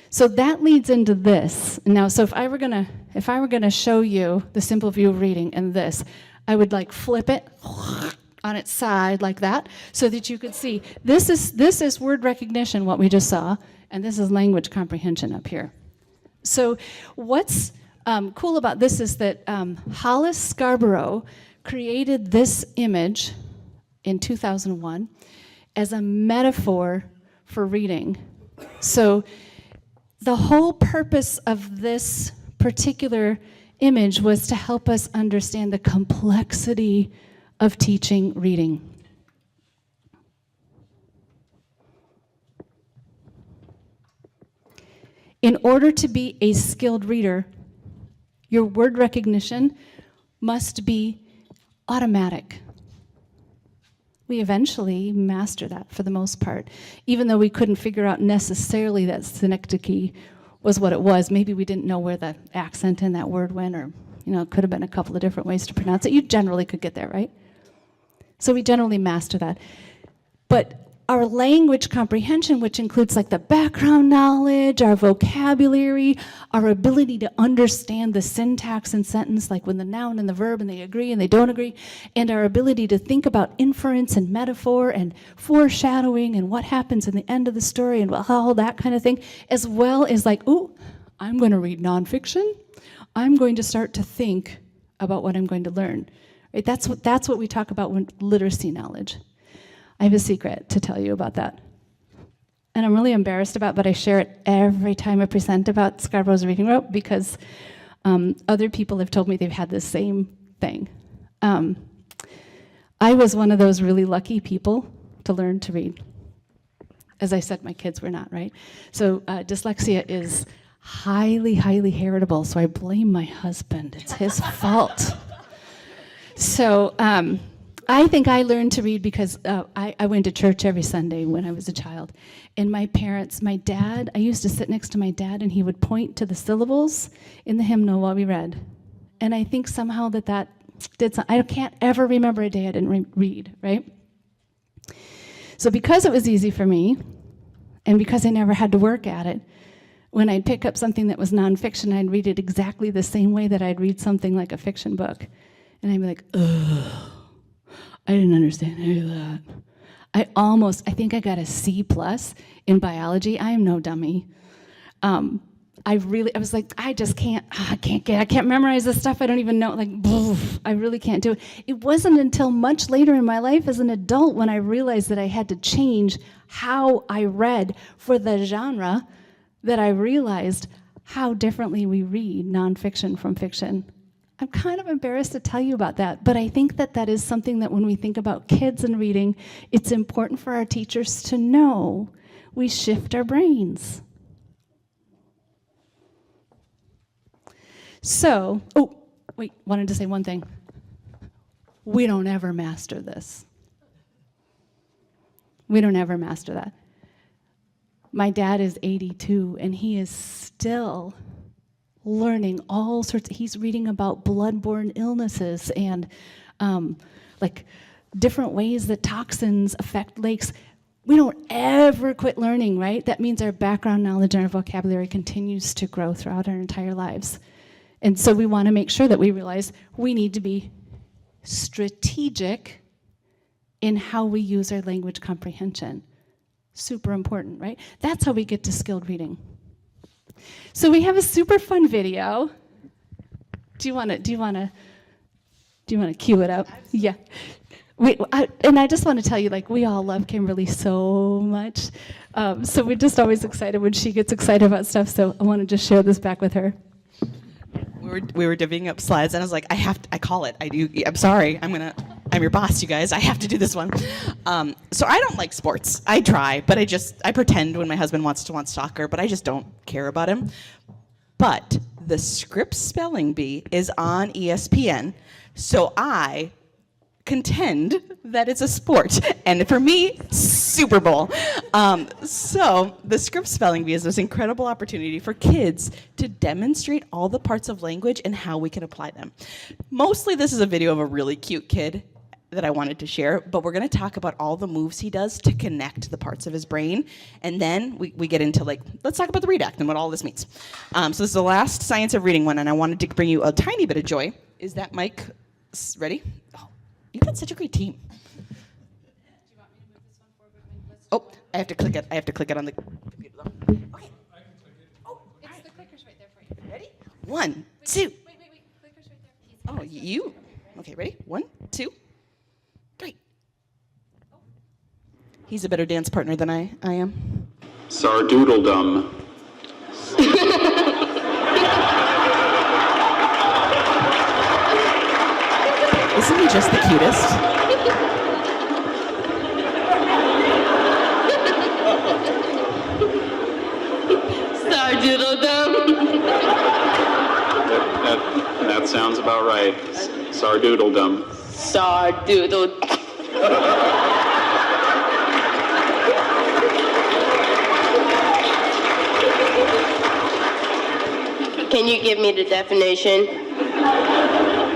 [SPEAKER 4] So that leads into this. Now, so if I were gonna show you the simple view of reading and this, I would like flip it on its side like that so that you could see this is word recognition, what we just saw, and this is language comprehension up here. So what's cool about this is that Hollis Scarborough created this image in 2001 as a metaphor for reading. So the whole purpose of this particular image was to help us understand the complexity of teaching reading. In order to be a skilled reader, your word recognition must be automatic. We eventually master that for the most part, even though we couldn't figure out necessarily that synecdoche was what it was. Maybe we didn't know where the accent in that word went, or it could have been a couple of different ways to pronounce it. You generally could get there, right? So we generally master that. But our language comprehension, which includes like the background knowledge, our vocabulary, our ability to understand the syntax in sentence, like when the noun and the verb and they agree and they don't agree, and our ability to think about inference and metaphor and foreshadowing and what happens in the end of the story and all that kind of thing, as well as like, ooh, I'm going to read nonfiction. I'm going to start to think about what I'm going to learn. Right? That's what we talk about when literacy knowledge. I have a secret to tell you about that. And I'm really embarrassed about, but I share it every time I present about Scarborough's reading rope because other people have told me they've had the same thing. I was one of those really lucky people to learn to read. As I said, my kids were not, right? So dyslexia is highly, highly heritable, so I blame my husband. It's his fault. So I think I learned to read because I went to church every Sunday when I was a child. And my dad, I used to sit next to my dad and he would point to the syllables in the hymnal while we read. And I think somehow that did something. I can't ever remember a day I didn't read, right? So because it was easy for me, and because I never had to work at it, when I'd pick up something that was nonfiction, I'd read it exactly the same way that I'd read something like a fiction book. And I'd be like, ugh. I didn't understand any of that. I think I got a C+ in biology. I am no dummy. I was like, I can't memorize this stuff. I don't even know, I really can't do it. It wasn't until much later in my life as an adult when I realized that I had to change how I read for the genre that I realized how differently we read nonfiction from fiction. I'm kind of embarrassed to tell you about that, but I think that is something that when we think about kids and reading, it's important for our teachers to know. We shift our brains. So, wanted to say one thing. We don't ever master this. We don't ever master that. My dad is 82, and he is still learning all sorts. He's reading about bloodborne illnesses and different ways that toxins affect lakes. we don't ever quit learning, right? That means our background knowledge and our vocabulary continues to grow throughout our entire lives. And so we want to make sure that we realize we need to be strategic in how we use our language comprehension. Super important, right? That's how we get to skilled reading. So we have a super fun video. Do you want to cue it up? Yeah. And I just want to tell you, like, we all love Kimberly so much. So we're just always excited when she gets excited about stuff. So I want to just share this back with her.
[SPEAKER 1] We were divvying up slides, and I was like, I call it. I'm sorry. I'm your boss, you guys. I have to do this one. So I don't like sports. I try, but I pretend when my husband wants to watch soccer, but I just don't care about him. But the Scripps Spelling Bee is on ESPN, so I contend that it's a sport, and for me, Super Bowl. So the Scripps Spelling Bee is this incredible opportunity for kids to demonstrate all the parts of language and how we can apply them. Mostly this is a video of a really cute kid that I wanted to share, but we're going to talk about all the moves he does to connect the parts of his brain, and then we get into, like, let's talk about the read act and what all this means. So this is the last Science of Reading one, and I wanted to bring you a tiny bit of joy. Is that mic ready? Oh, you've got such a great team. Oh, I have to click it. I have to click it on the computer, though. Okay. Oh,
[SPEAKER 4] It's the clicker's right there for you.
[SPEAKER 1] ready? 1, 2.
[SPEAKER 4] Wait. Clicker's right there.
[SPEAKER 1] Oh, you. Okay, ready? 1, 2, 3. He's a better dance partner than I am.
[SPEAKER 5] Sardoodledum.
[SPEAKER 1] Isn't he just the cutest?
[SPEAKER 6] Sardoodledum.
[SPEAKER 5] That sounds about right. Sardoodledum.
[SPEAKER 6] Sardoodle. Can you give me the definition?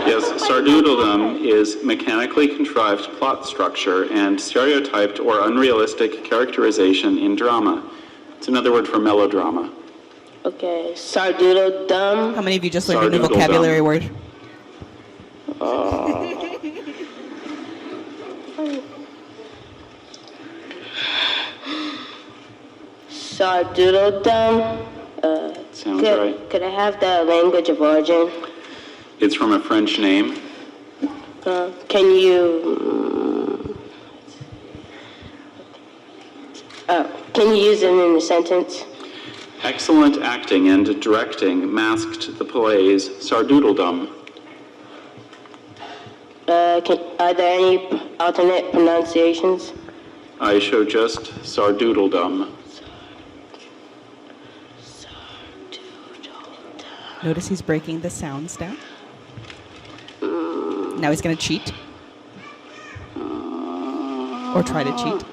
[SPEAKER 5] Yes, sardoodledom is mechanically contrived plot structure and stereotyped or unrealistic characterization in drama. It's another word for melodrama.
[SPEAKER 6] Okay, sardoodledum.
[SPEAKER 1] How many of you just learned a new
[SPEAKER 5] Sardoodledum.
[SPEAKER 1] vocabulary word?
[SPEAKER 6] Sardoodledum.
[SPEAKER 5] Sounds right.
[SPEAKER 6] Could I have the language of origin?
[SPEAKER 5] It's from a French name.
[SPEAKER 6] Can you use it in a sentence?
[SPEAKER 5] Excellent acting and directing masked the plays Sardoodledum.
[SPEAKER 6] Are there any alternate pronunciations?
[SPEAKER 5] I show just Sardoodledum.
[SPEAKER 1] Notice he's breaking the sounds down. Now he's going to cheat. Or try to cheat.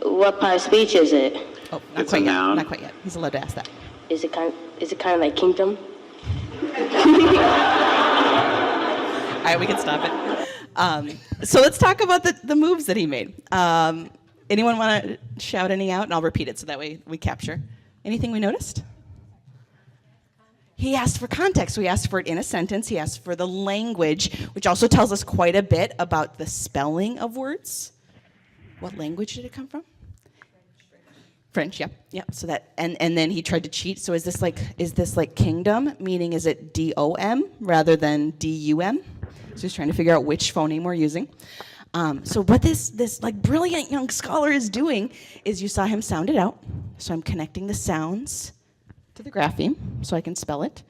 [SPEAKER 6] What part of speech is it?
[SPEAKER 1] Oh, not
[SPEAKER 5] It's
[SPEAKER 1] quite
[SPEAKER 5] a
[SPEAKER 1] yet.
[SPEAKER 5] noun.
[SPEAKER 1] Not quite yet. He's allowed to ask that.
[SPEAKER 6] Is it kind of like kingdom?
[SPEAKER 1] All right, we can stop it. So let's talk about the moves that he made. Anyone want to shout any out? And I'll repeat it so that way we capture. Anything we noticed? He asked for context. We asked for it in a sentence. He asked for the language, which also tells us quite a bit about the spelling of words. What language did it come from? French, yep. So that, and then he tried to cheat. So is this like kingdom? Meaning, is it D-O-M rather than D-U-M? So he's trying to figure out which phoneme we're using. So what this like brilliant young scholar is doing is, you saw him sound it out. So I'm connecting the sounds to the grapheme so I can spell it.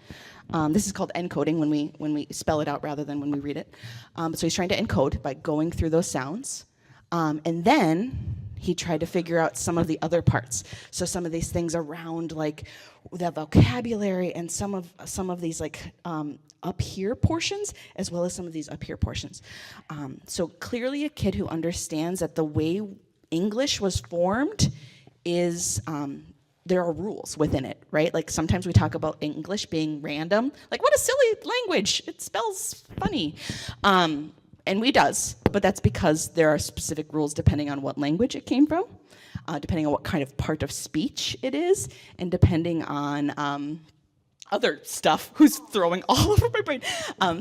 [SPEAKER 1] This is called encoding when we spell it out rather than when we read it. So he's trying to encode by going through those sounds. And then he tried to figure out some of the other parts. So some of these things around, like the vocabulary, and some of these like up here portions, as well as some of these up here portions. So clearly a kid who understands that the way English was formed is, there are rules within it, right? Like sometimes we talk about English being random. Like, what a silly language. It spells funny. And we does, but that's because there are specific rules depending on what language it came from, depending on what kind of part of speech it is, and depending on other stuff who's throwing all over my brain.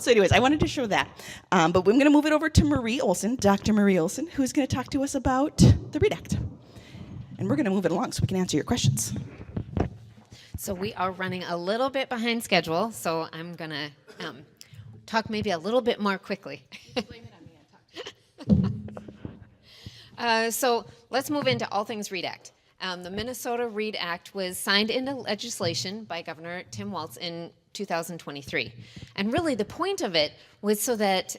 [SPEAKER 1] So anyways, I wanted to show that. But I'm going to move it over to Marie Olson, Dr. Marie Olson, who's going to talk to us about the READ Act. And we're going to move it along so we can answer your questions.
[SPEAKER 7] So we are running a little bit behind schedule, so I'm going to talk maybe a little bit more quickly. So let's move into all things READ Act. The Minnesota READ Act was signed into legislation by Governor Tim Walz in 2023. And really the point of it was so that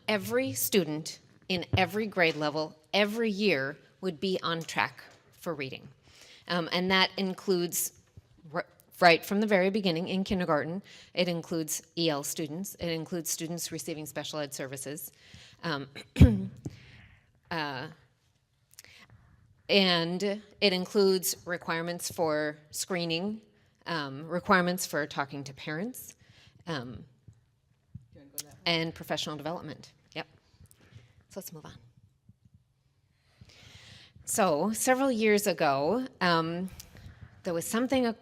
[SPEAKER 7] every student in every grade level, every year, would be on track for reading. And that includes right from the very beginning in kindergarten. It includes EL students. It includes students receiving special ed services. And it includes requirements for screening, requirements for talking to parents, and professional development. Yep. So let's move on. So several years ago, there was something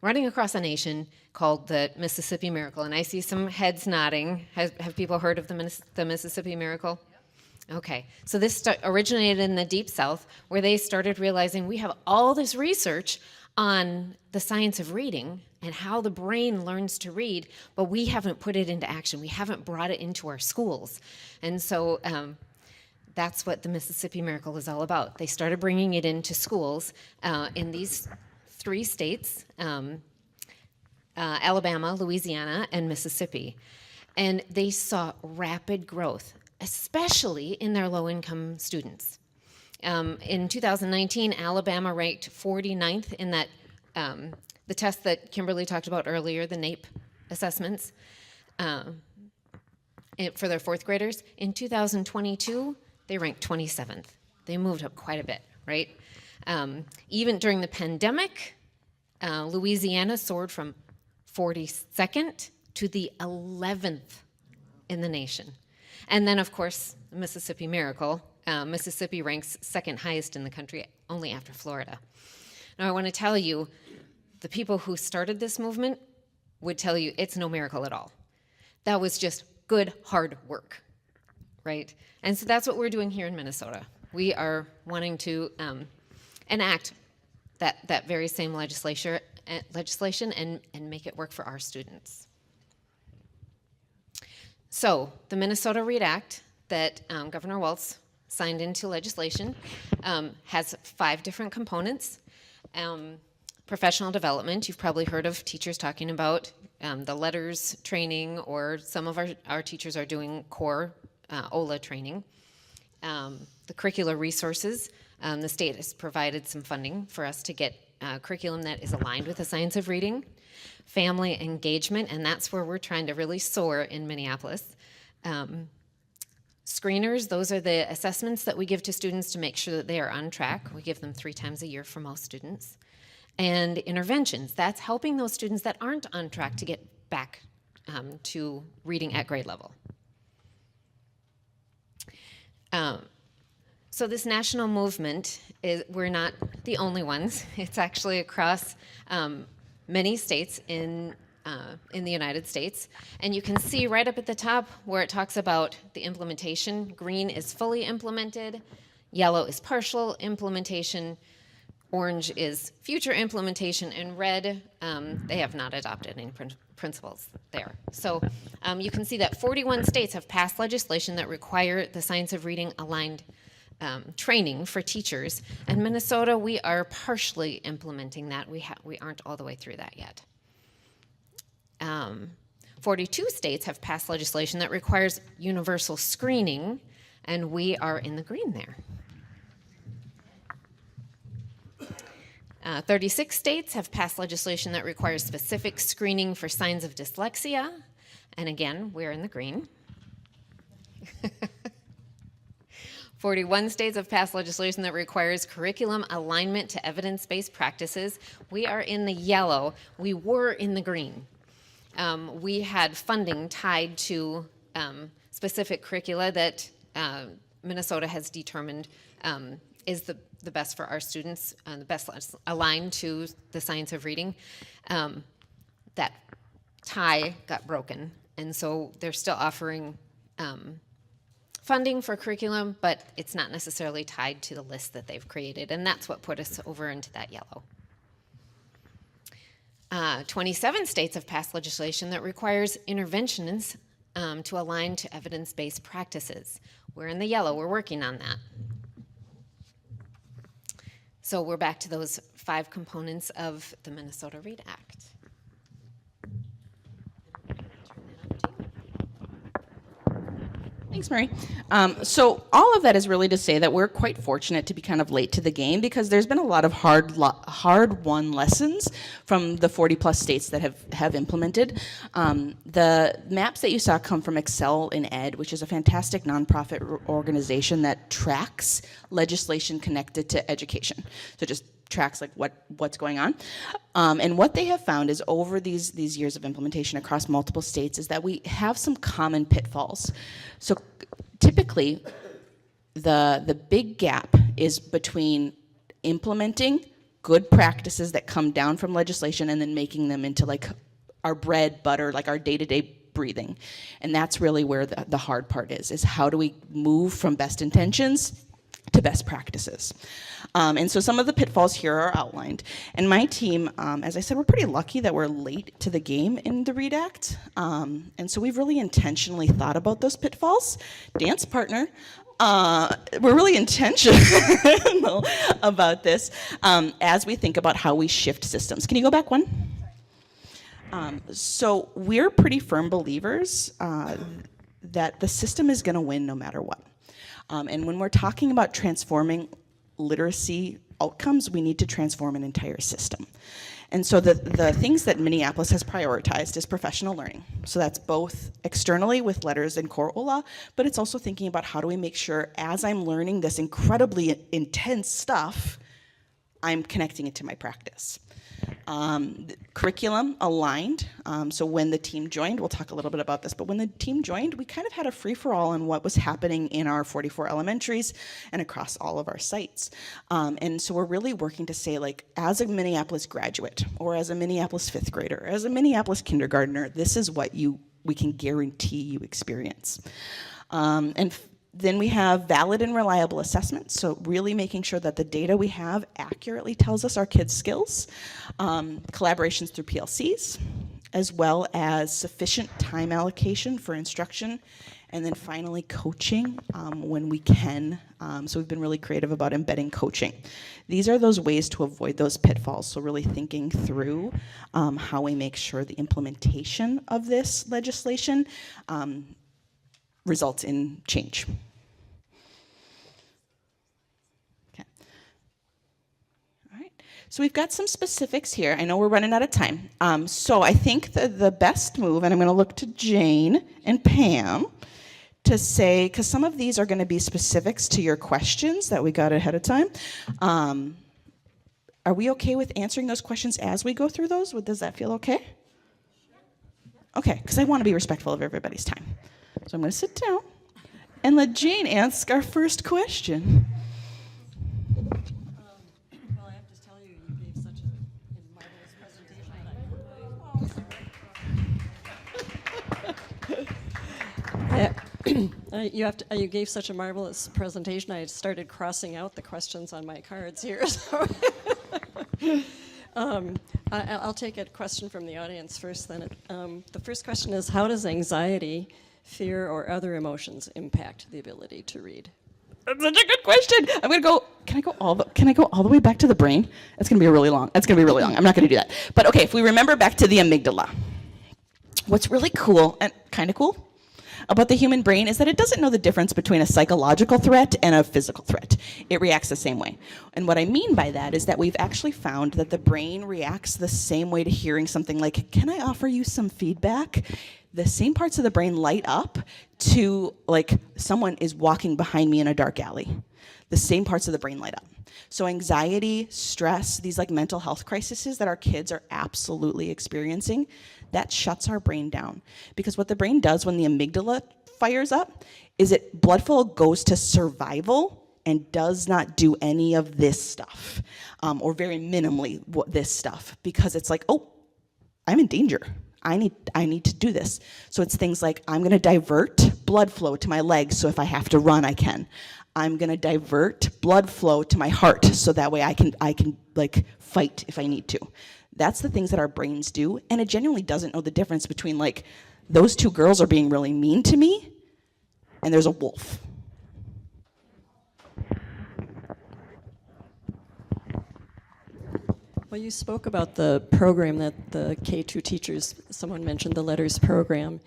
[SPEAKER 7] running across the nation called the Mississippi Miracle, and I see some heads nodding. Have people heard of the Mississippi Miracle? Okay, so this originated in the Deep South, where they started realizing we have all this research on the science of reading and how the brain learns to read, but we haven't put it into action. We haven't brought it into our schools. And so that's what the Mississippi Miracle is all about. They started bringing it into schools in these 3 states, Alabama, Louisiana, and Mississippi. And they saw rapid growth, especially in their low-income students. In 2019, Alabama ranked 49th in that, the test that Kimberly talked about earlier, the NAEP assessments, for their 4th graders. In 2022, they ranked 27th. They moved up quite a bit, right? Even during the pandemic, Louisiana soared from 42nd to the 11th in the nation. And then, of course, the Mississippi Miracle. Mississippi ranks 2nd highest in the country, only after Florida. Now, I want to tell you, the people who started this movement would tell you it's no miracle at all. That was just good, hard work, right? And so that's what we're doing here in Minnesota. We are wanting to enact that very same legislation and make it work for our students. So the Minnesota READ Act that Governor Walz signed into legislation has 5 different components. Professional development, you've probably heard of teachers talking about the letters training, or some of our teachers are doing core OLA training. The curricular resources, the state has provided some funding for us to get curriculum that is aligned with the science of reading. Family engagement, and that's where we're trying to really soar in Minneapolis. Screeners, those are the assessments that we give to students to make sure that they are on track. We give them 3 times a year for most students. And interventions, that's helping those students that aren't on track to get back to reading at grade level. So this national movement, we're not the only ones. It's actually across many states in the United States. And you can see right up at the top where it talks about the implementation. Green is fully implemented, yellow is partial implementation, orange is future implementation, and red, they have not adopted any principles there. So you can see that 41 states have passed legislation that require the science of reading aligned training for teachers. And Minnesota, we are partially implementing that. We aren't all the way through that yet. 42 states have passed legislation that requires universal screening, and we are in the green there. 36 states have passed legislation that requires specific screening for signs of dyslexia, and again, we're in the green. 41 states have passed legislation that requires curriculum alignment to evidence-based practices. We are in the yellow. We were in the green. We had funding tied to specific curricula that Minnesota has determined is the best for our students, the best aligned to the science of reading. That tie got broken, and so they're still offering funding for curriculum, but it's not necessarily tied to the list that they've created, and that's what put us over into that yellow. 27 states have passed legislation that requires interventions to align to evidence-based practices. We're in the yellow, we're working on that. So we're back to those 5 components of the Minnesota READ Act.
[SPEAKER 1] Thanks, Marie. So all of that is really to say that we're quite fortunate to be kind of late to the game, because there's been a lot of hard-won lessons from the 40-plus states that have implemented. The maps that you saw come from Excel in Ed, which is a fantastic nonprofit organization that tracks legislation connected to education. So just tracks like what's going on. And what they have found is over these years of implementation across multiple states is that we have some common pitfalls. So typically, the big gap is between implementing good practices that come down from legislation and then making them into like our bread, butter, like our day-to-day breathing. And that's really where the hard part is how do we move from best intentions to best practices. And so some of the pitfalls here are outlined. And my team, as I said, we're pretty lucky that we're late to the game in the READ Act. And so we've really intentionally thought about those pitfalls. Dance partner, we're really intentional about this as we think about how we shift systems. Can you go back one? So we're pretty firm believers that the system is going to win no matter what. And when we're talking about transforming literacy outcomes, we need to transform an entire system. And so the things that Minneapolis has prioritized is professional learning. So that's both externally with letters and core OLA, but it's also thinking about how do we make sure as I'm learning this incredibly intense stuff, I'm connecting it to my practice. Curriculum aligned. So when the team joined, we'll talk a little bit about this, but when the team joined, we kind of had a free-for-all on what was happening in our 44 elementaries and across all of our sites. And so we're really working to say, like, as a Minneapolis graduate, or as a Minneapolis fifth grader, or as a Minneapolis kindergartner, this is what we can guarantee you experience. Then we have valid and reliable assessments, so really making sure that the data we have accurately tells us our kids' skills, collaborations through PLCs, as well as sufficient time allocation for instruction, and then finally coaching when we can. So we've been really creative about embedding coaching. These are those ways to avoid those pitfalls, so really thinking through how we make sure the implementation of this legislation results in change. Okay. All right. So we've got some specifics here. I know we're running out of time. So I think the best move, and I'm going to look to Jane and Pam to say, because some of these are going to be specifics to your questions that we got ahead of time. Are we okay with answering those questions as we go through those? Does that feel okay? Okay, because I want to be respectful of everybody's time. So I'm going to sit down and let Jane ask our first question.
[SPEAKER 3] Well, I have to tell you, you gave such a marvelous presentation. You gave such a marvelous presentation. I started crossing out the questions on my cards here. So I'll take a question from the audience first. Then the first question is: how does anxiety, fear, or other emotions impact the ability to read?
[SPEAKER 1] That's such a good question. I'm gonna go. Can I go all the way back to the brain? It's gonna be really long. I'm not gonna do that. But okay, if we remember back to the amygdala, what's really cool and kind of cool about the human brain is that it doesn't know the difference between a psychological threat and a physical threat. It reacts the same way. And what I mean by that is that we've actually found that the brain reacts the same way to hearing something like, "Can I offer you some feedback?" The same parts of the brain light up to, like, someone is walking behind me in a dark alley. The same parts of the brain light up. So anxiety, stress, these like mental health crises that our kids are absolutely experiencing, that shuts our brain down. Because what the brain does when the amygdala fires up is it blood flow goes to survival and does not do any of this stuff, or very minimally this stuff, because it's like, oh, I'm in danger. I need to do this. So it's things like, I'm going to divert blood flow to my legs, so if I have to run, I can. I'm going to divert blood flow to my heart, so that way I can like fight if I need to. That's the things that our brains do, and it genuinely doesn't know the difference between, like, those two girls are being really mean to me, and there's a wolf.
[SPEAKER 3] Well, you spoke about the program that the K-2 teachers, someone mentioned the LETTERS program,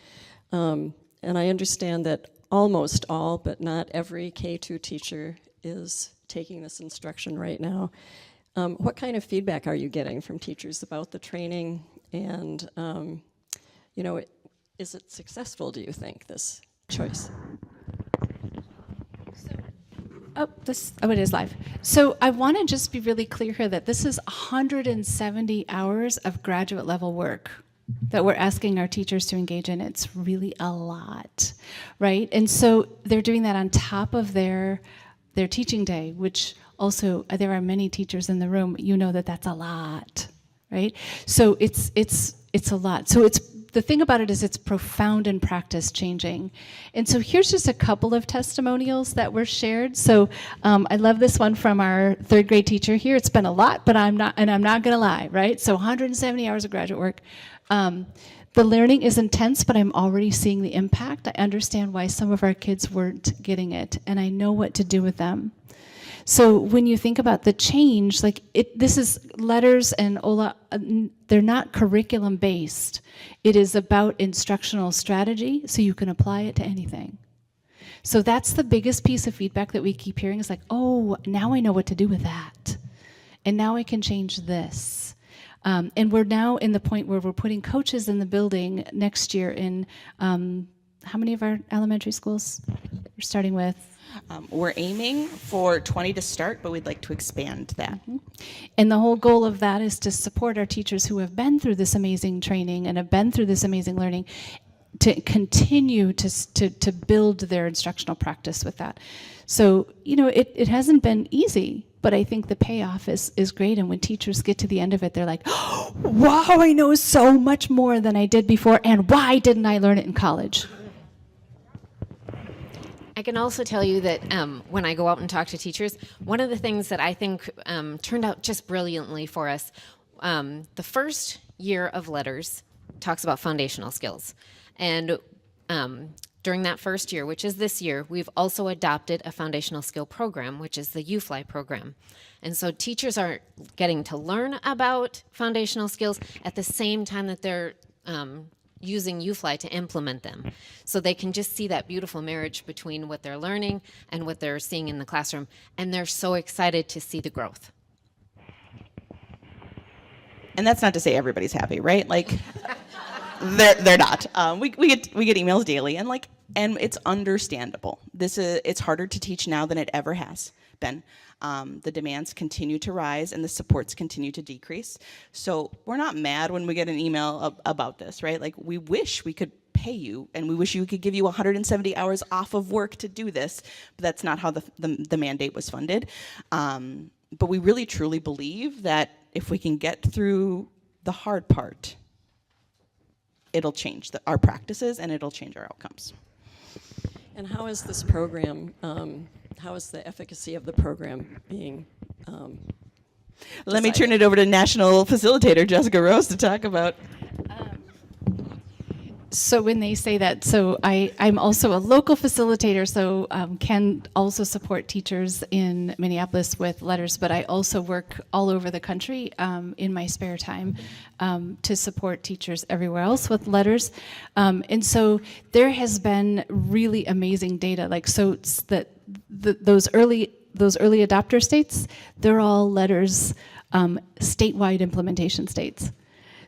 [SPEAKER 3] and I understand that almost all, but not every K-2 teacher is taking this instruction right now. What kind of feedback are you getting from teachers about the training, and you know, is it successful, do you think, this choice?
[SPEAKER 4] It is live. So I want to just be really clear here that this is 170 hours of graduate level work that we're asking our teachers to engage in. It's really a lot, right? And so they're doing that on top of their teaching day, which also, there are many teachers in the room, you know that that's a lot, right? So it's a lot. So the thing about it is it's profound and practice changing. And so here's just a couple of testimonials that were shared. So I love this one from our third grade teacher here. It's been a lot, but I'm not gonna lie, right? So 170 hours of graduate work. The learning is intense, but I'm already seeing the impact. I understand why some of our kids weren't getting it, and I know what to do with them. So when you think about the change, like this is LETTERS and OLA, they're not curriculum based. It is about instructional strategy, so you can apply it to anything. So that's the biggest piece of feedback that we keep hearing is like, oh, now I know what to do with that. And now I can change this. And we're now in the point where we're putting coaches in the building next year in how many of our elementary schools? We're starting with?
[SPEAKER 1] We're aiming for 20 to start, but we'd like to expand that.
[SPEAKER 4] Mm-hmm. And the whole goal of that is to support our teachers who have been through this amazing training and have been through this amazing learning to continue to build their instructional practice with that. So, you know, it hasn't been easy, but I think the payoff is great. And when teachers get to the end of it, they're like, oh, wow, I know so much more than I did before. And why didn't I learn it in college?
[SPEAKER 7] I can also tell you that when I go out and talk to teachers, one of the things that I think turned out just brilliantly for us, the first year of LETTERS talks about foundational skills. And during that first year, which is this year, we've also adopted a foundational skill program, which is the UFly program. And so teachers are getting to learn about foundational skills at the same time that they're using UFly to implement them. So they can just see that beautiful marriage between what they're learning and what they're seeing in the classroom. And they're so excited to see the growth.
[SPEAKER 1] And that's not to say everybody's happy, right? Like, they're not. We get emails daily, and it's understandable. It's harder to teach now than it ever has been. The demands continue to rise and the supports continue to decrease. So we're not mad when we get an email about this, right? Like, we wish we could pay you, and we wish we could give you 170 hours off of work to do this, but that's not how the mandate was funded. But we really truly believe that if we can get through the hard part, it'll change our practices and it'll change our outcomes.
[SPEAKER 3] And how is this program, how is the efficacy of the program being
[SPEAKER 1] Let me turn it over to National Facilitator Jessica Rose to talk about.
[SPEAKER 4] So when they say that, so I'm also a local facilitator, so can also support teachers in Minneapolis with LETTERS, but I also work all over the country in my spare time to support teachers everywhere else with LETTERS. And so there has been really amazing data, like so it's that those early adopter states, they're all LETTERS statewide implementation states.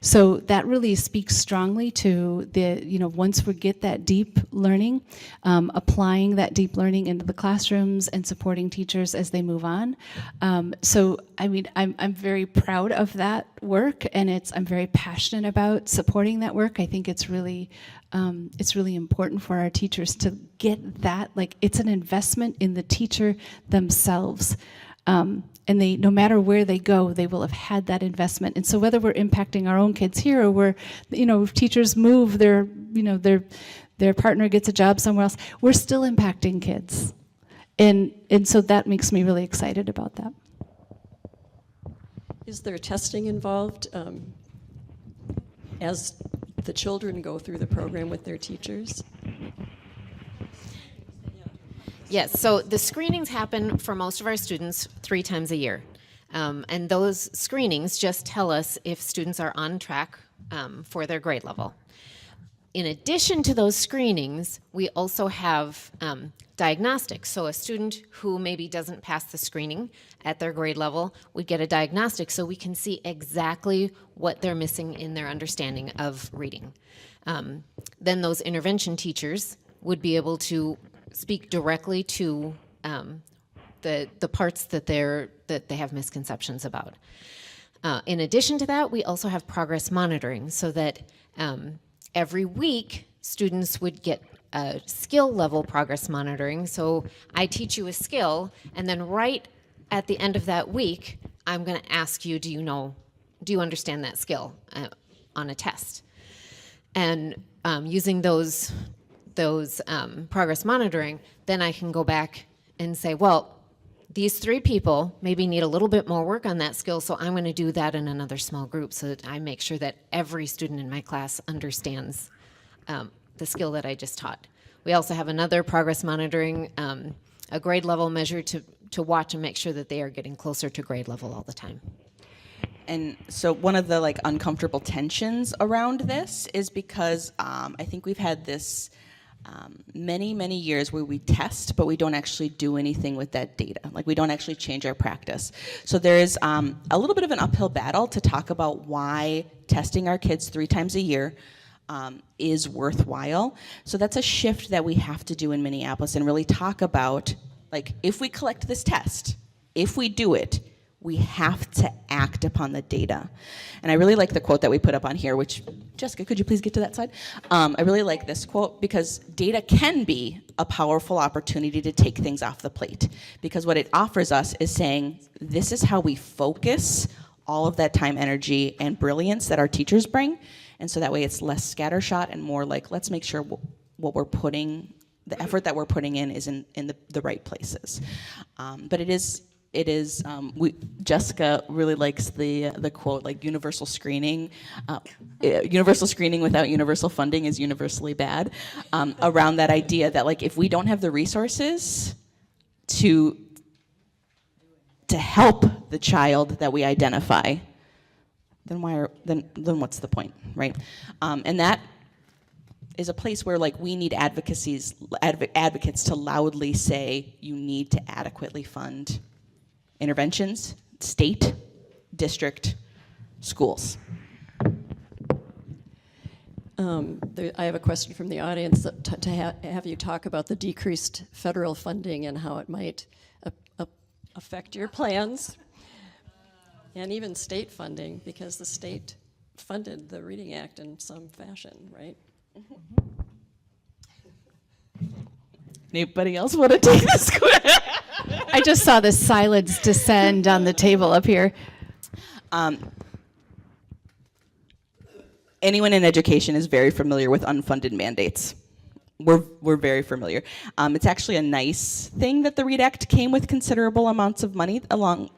[SPEAKER 4] So that really speaks strongly to the, once we get that deep learning, applying that deep learning into the classrooms and supporting teachers as they move on. So, I mean, I'm very proud of that work, and I'm very passionate about supporting that work. I think it's really important for our teachers to get that, like, it's an investment in the teacher themselves. And they, no matter where they go, they will have had that investment. And so whether we're impacting our own kids here, or we're, if teachers move, their partner gets a job somewhere else, we're still impacting kids. And so that makes me really excited about that.
[SPEAKER 3] Is there testing involved as the children go through the program with their teachers?
[SPEAKER 7] Yes, so the screenings happen for most of our students 3 times a year. And those screenings just tell us if students are on track for their grade level. In addition to those screenings, we also have diagnostics. So a student who maybe doesn't pass the screening at their grade level would get a diagnostic so we can see exactly what they're missing in their understanding of reading. Then those intervention teachers would be able to speak directly to the parts that they have misconceptions about. In addition to that, we also have progress monitoring, so that every week students would get a skill level progress monitoring. So I teach you a skill, and then right at the end of that week, I'm going to ask you, do you understand that skill on a test? And using those progress monitoring, then I can go back and say, well, these 3 people maybe need a little bit more work on that skill, so I'm going to do that in another small group so that I make sure that every student in my class understands the skill that I just taught. We also have another progress monitoring, a grade level measure to watch and make sure that they are getting closer to grade level all the time.
[SPEAKER 1] And so one of the uncomfortable tensions around this is because I think we've had this many years where we test, but we don't actually do anything with that data. Like, we don't actually change our practice. So there is a little bit of an uphill battle to talk about why testing our kids 3 times a year is worthwhile. So that's a shift that we have to do in Minneapolis, and really talk about, like, if we collect this test, if we do it, we have to act upon the data. And I really like the quote that we put up on here, which, Jessica, could you please get to that slide? I really like this quote, because data can be a powerful opportunity to take things off the plate. Because what it offers us is saying, this is how we focus all of that time, energy, and brilliance that our teachers bring. And so that way it's less scattershot and more like, let's make sure what we're putting, the effort that we're putting in is in the right places. But it is, Jessica really likes the quote, like, universal screening. Universal screening without universal funding is universally bad. Around that idea that, like, if we don't have the resources to help the child that we identify, then then what's the point, right? And that is a place where, like, we need advocates to loudly say, you need to adequately fund interventions, state, district, schools.
[SPEAKER 3] I have a question from the audience to have you talk about the decreased federal funding and how it might affect your plans, and even state funding, because the state funded the Reading Act in some fashion, right?
[SPEAKER 1] Anybody else want to take this question?
[SPEAKER 4] I just saw the silence descend on the table up here.
[SPEAKER 1] Anyone in education is very familiar with unfunded mandates. We're very familiar. It's actually a nice thing that the READ Act came with considerable amounts of money along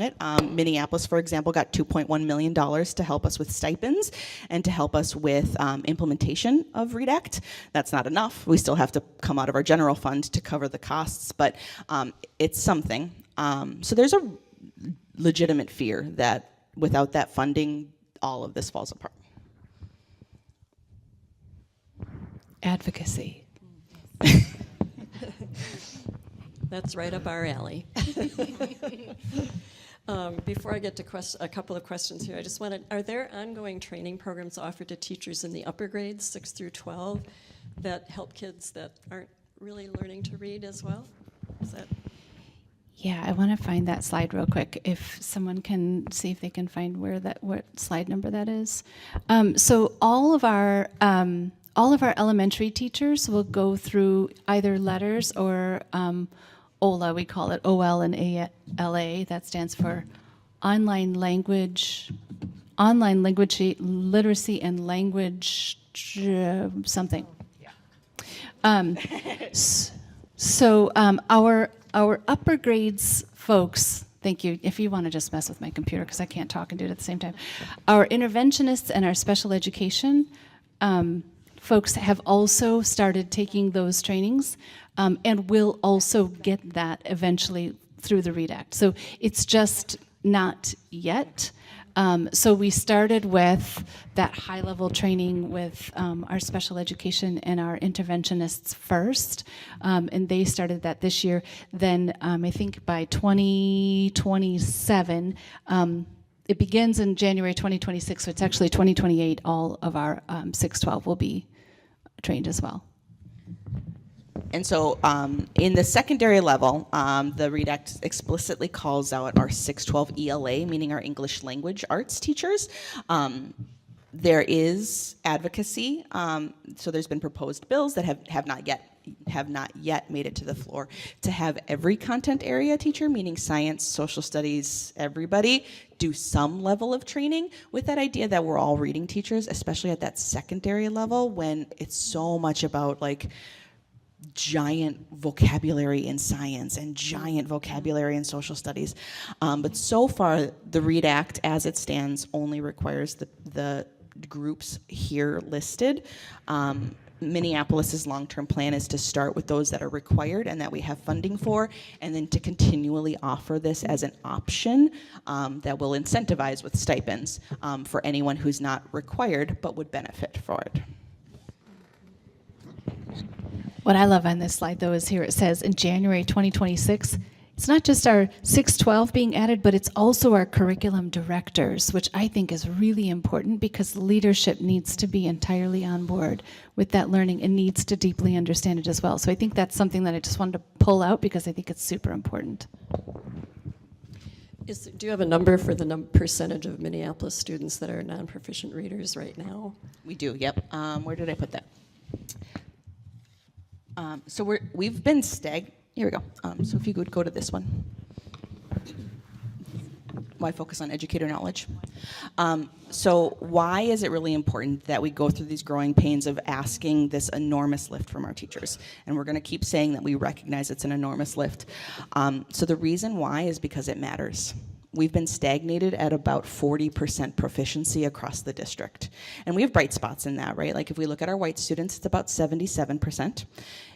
[SPEAKER 1] it. Minneapolis, for example, got $2.1 million to help us with stipends and to help us with implementation of READ Act. That's not enough. We still have to come out of our general fund to cover the costs, but it's something. So there's a legitimate fear that without that funding, all of this falls apart.
[SPEAKER 4] Advocacy.
[SPEAKER 3] That's right up our alley. Before I get to a couple of questions here, I just wanted, are there ongoing training programs offered to teachers in the upper grades, 6 through 12, that help kids that aren't really learning to read as well? Is that?
[SPEAKER 4] Yeah, I want to find that slide real quick. If someone can see if they can find what slide number that is. So all of our elementary teachers will go through either letters or OLA. We call it OL and ALA. That stands for online language literacy and language something. So our upper grades folks, thank you, if you want to just mess with my computer because I can't talk and do it at the same time. Our interventionists and our special education folks have also started taking those trainings and will also get that eventually through the READ Act. So it's just not yet. So we started with that high-level training with our special education and our interventionists first, and they started that this year. Then I think by 2027, it begins in January 2026, so it's actually 2028, all of our 612 will be trained as well.
[SPEAKER 1] And so in the secondary level, the READ Act explicitly calls out our 612 ELA, meaning our English language arts teachers. There is advocacy. So there's been proposed bills that have not yet made it to the floor to have every content area teacher, meaning science, social studies, everybody, do some level of training with that idea that we're all reading teachers, especially at that secondary level when it's so much about like giant vocabulary in science and giant vocabulary in social studies. But so far, the READ Act, as it stands, only requires the groups here listed. Minneapolis's long-term plan is to start with those that are required and that we have funding for, and then to continually offer this as an option that will incentivize with stipends for anyone who's not required but would benefit for it.
[SPEAKER 4] What I love on this slide, though, is here it says in January 2026, it's not just our 612 being added, but it's also our curriculum directors, which I think is really important because leadership needs to be entirely on board with that learning and needs to deeply understand it as well. So I think that's something that I just wanted to pull out because I think it's super important.
[SPEAKER 3] Do you have a number for the percentage of Minneapolis students that are non-proficient readers right now?
[SPEAKER 1] We do, yep. Where did I put that? So we've been here we go. So if you could go to this one. Why focus on educator knowledge? So why is it really important that we go through these growing pains of asking this enormous lift from our teachers? And we're going to keep saying that we recognize it's an enormous lift. So the reason why is because it matters. We've been stagnated at about 40% proficiency across the district. And we have bright spots in that, right? Like if we look at our white students, it's about 77%.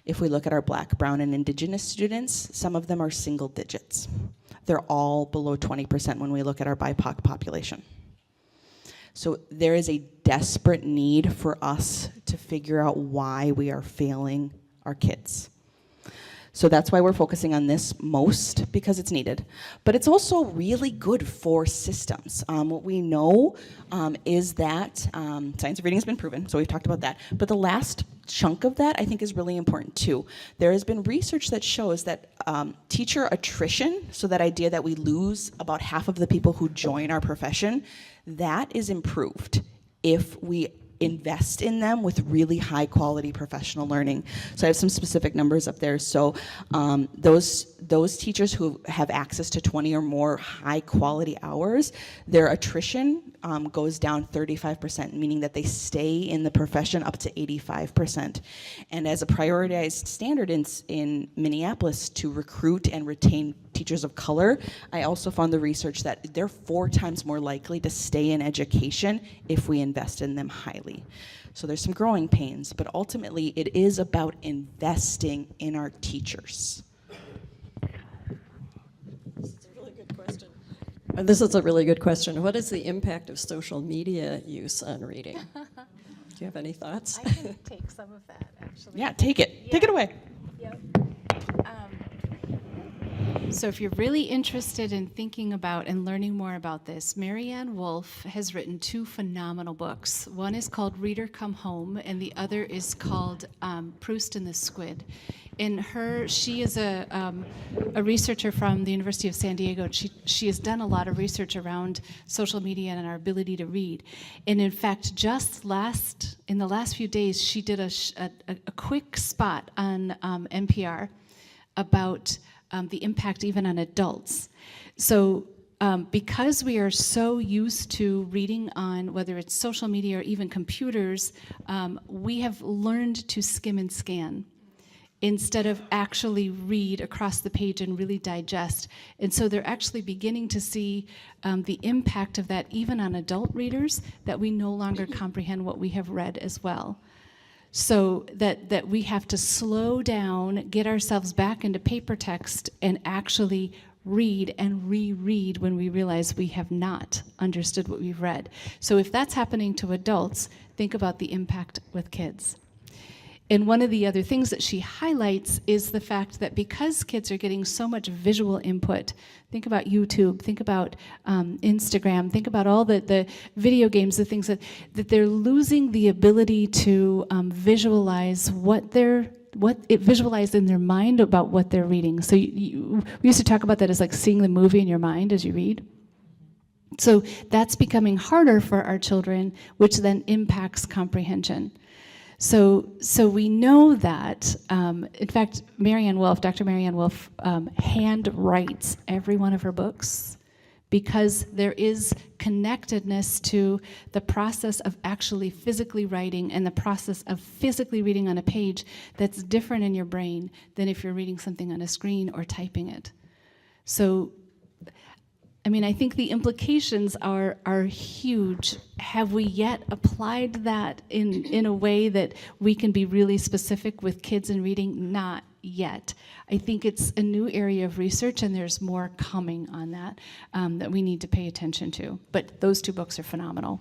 [SPEAKER 1] If we look at our Black, Brown, and Indigenous students, some of them are single digits. They're all below 20% when we look at our BIPOC population. So there is a desperate need for us to figure out why we are failing our kids. So that's why we're focusing on this most, because it's needed. But it's also really good for systems. What we know is that science of reading has been proven, so we've talked about that. But the last chunk of that I think is really important too. There has been research that shows that teacher attrition, so that idea that we lose about half of the people who join our profession, that is improved if we invest in them with really high quality professional learning. So I have some specific numbers up there. So those teachers who have access to 20 or more high quality hours, their attrition goes down 35%, meaning that they stay in the profession up to 85%. And as a prioritized standard in Minneapolis to recruit and retain teachers of color, I also found the research that they're 4 times more likely to stay in education if we invest in them highly. So there's some growing pains, but ultimately it is about investing in our teachers.
[SPEAKER 3] This is a really good question. What is the impact of social media use on reading? Do you have any thoughts?
[SPEAKER 4] I can take some of that, actually.
[SPEAKER 1] Yeah, take it. Take it away.
[SPEAKER 4] Yep. So if you're really interested in thinking about and learning more about this, Marianne Wolf has written 2 phenomenal books. One is called Reader Come Home, and the other is called Proust and the Squid. She is a researcher from the University of San Diego. She has done a lot of research around social media and our ability to read. And in fact, in the last few days, she did a quick spot on NPR about the impact even on adults. So because we are so used to reading on whether it's social media or even computers, we have learned to skim and scan instead of actually read across the page and really digest. And so they're actually beginning to see the impact of that even on adult readers, that we no longer comprehend what we have read as well. So that we have to slow down, get ourselves back into paper text, and actually read and reread when we realize we have not understood what we've read. So if that's happening to adults, think about the impact with kids. And one of the other things that she highlights is the fact that because kids are getting so much visual input, think about YouTube, think about Instagram, think about all the video games, the things that they're losing the ability to visualize visualize in their mind about what they're reading. So we used to talk about that as like seeing the movie in your mind as you read. So that's becoming harder for our children, which then impacts comprehension. So we know that, in fact, Dr. Marianne Wolf hand writes every one of her books because there is connectedness to the process of actually physically writing and the process of physically reading on a page that's different in your brain than if you're reading something on a screen or typing it. So, I mean, I think the implications are huge. Have we yet applied that in a way that we can be really specific with kids and reading? Not yet. I think it's a new area of research, and there's more coming on that that we need to pay attention to. But those 2 books are phenomenal.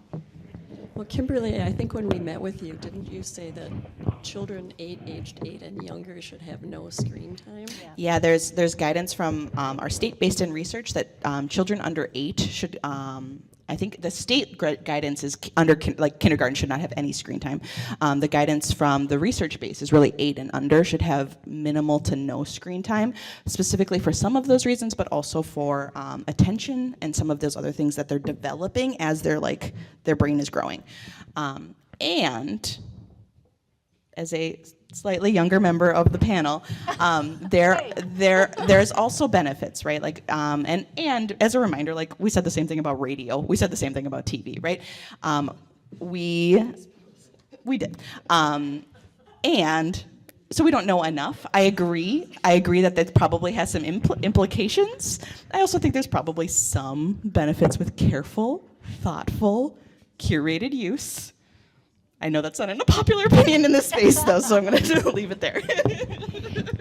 [SPEAKER 3] Well, Kimberly, I think when we met with you, didn't you say that children aged 8 and younger should have no screen time?
[SPEAKER 1] Yeah, there's guidance from our state-based in research that children under 8 should. I think the state guidance is kindergarten should not have any screen time. The guidance from the research base is really 8 and under should have minimal to no screen time, specifically for some of those reasons, but also for attention and some of those other things that they're developing as their brain is growing. And as a slightly younger member of the panel, there's also benefits, right? Like, and as a reminder, like we said the same thing about radio, we said the same thing about TV, right? We did, and so we don't know enough. I agree that probably has some implications. I also think there's probably some benefits with careful, thoughtful, curated use. I know that's not an unpopular opinion in this space, though, so I'm going to leave it there.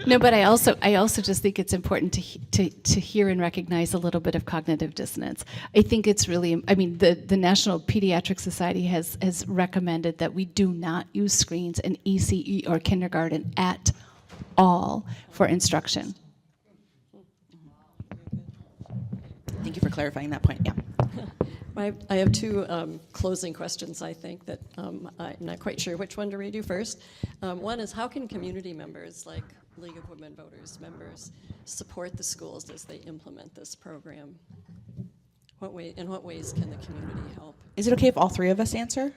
[SPEAKER 4] No, but I also just think it's important to hear and recognize a little bit of cognitive dissonance. I think it's really, I mean, the National Pediatric Society has recommended that we do not use screens in ECE or kindergarten at all for instruction.
[SPEAKER 1] Thank you for clarifying that point, yeah.
[SPEAKER 3] I have 2 closing questions, I think, that I'm not quite sure which one to read you first. One is, how can community members, like League of Women Voters members, support the schools as they implement this program? In what ways can the community help?
[SPEAKER 1] Is it okay if all 3 of us answer?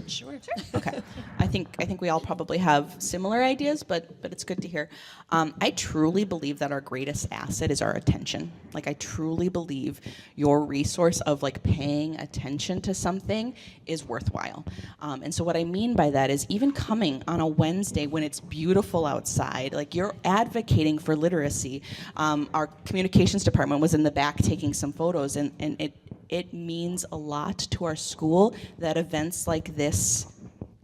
[SPEAKER 3] Sure.
[SPEAKER 1] Okay. I think we all probably have similar ideas, but it's good to hear. I truly believe that our greatest asset is our attention. Like, I truly believe your resource of like paying attention to something is worthwhile. And so what I mean by that is even coming on a Wednesday when it's beautiful outside, like you're advocating for literacy. Our communications department was in the back taking some photos, and it means a lot to our school that events like this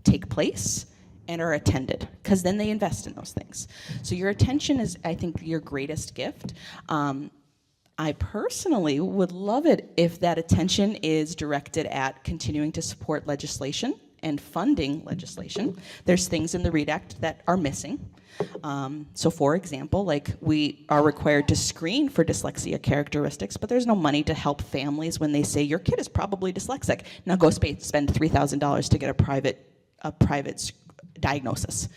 [SPEAKER 1] take place and are attended, because then they invest in those things. So your attention is, I think, your greatest gift. I personally would love it if that attention is directed at continuing to support legislation and funding legislation. There's things in the READ Act that are missing. So for example, like we are required to screen for dyslexia characteristics, but there's no money to help families when they say your kid is probably dyslexic. Now go spend $3,000 to get a private diagnosis.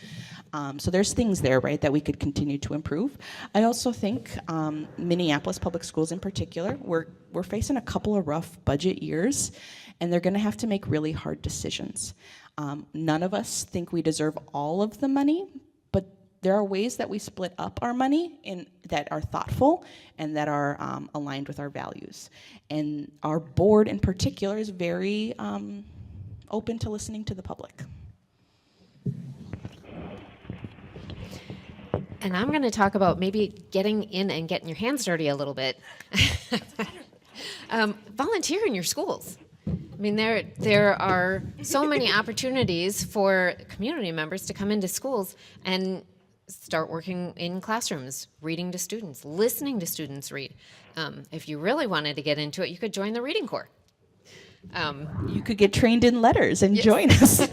[SPEAKER 1] So there's things there, right, that we could continue to improve. I also think Minneapolis public schools in particular, we're facing a couple of rough budget years, and they're gonna have to make really hard decisions. None of us think we deserve all of the money, but there are ways that we split up our money that are thoughtful and that are aligned with our values. And our board in particular is very open to listening to the public.
[SPEAKER 7] And I'm going to talk about maybe getting in and getting your hands dirty a little bit. Volunteer in your schools. I mean, there are so many opportunities for community members to come into schools and start working in classrooms, reading to students, listening to students read. If you really wanted to get into it, you could join the Reading Corps.
[SPEAKER 1] You could get trained in letters and join us.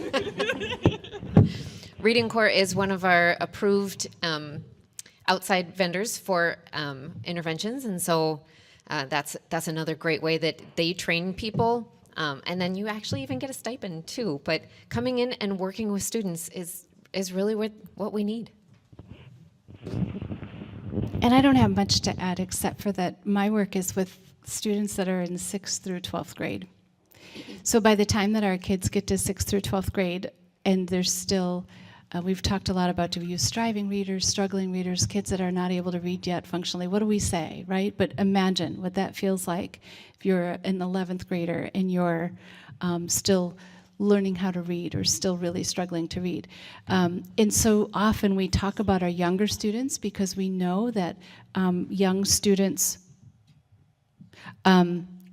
[SPEAKER 7] Reading Corps is one of our approved outside vendors for interventions, and so that's another great way that they train people, and then you actually even get a stipend too. But coming in and working with students is really what we need.
[SPEAKER 4] And I don't have much to add except for that my work is with students that are in 6th through 12th grade. So by the time that our kids get to 6th through 12th grade, and there's still, we've talked a lot about, do we use striving readers, struggling readers, kids that are not able to read yet functionally? What do we say, right? But imagine what that feels like if you're an 11th grader and you're still learning how to read or still really struggling to read. And so often we talk about our younger students because we know that young students,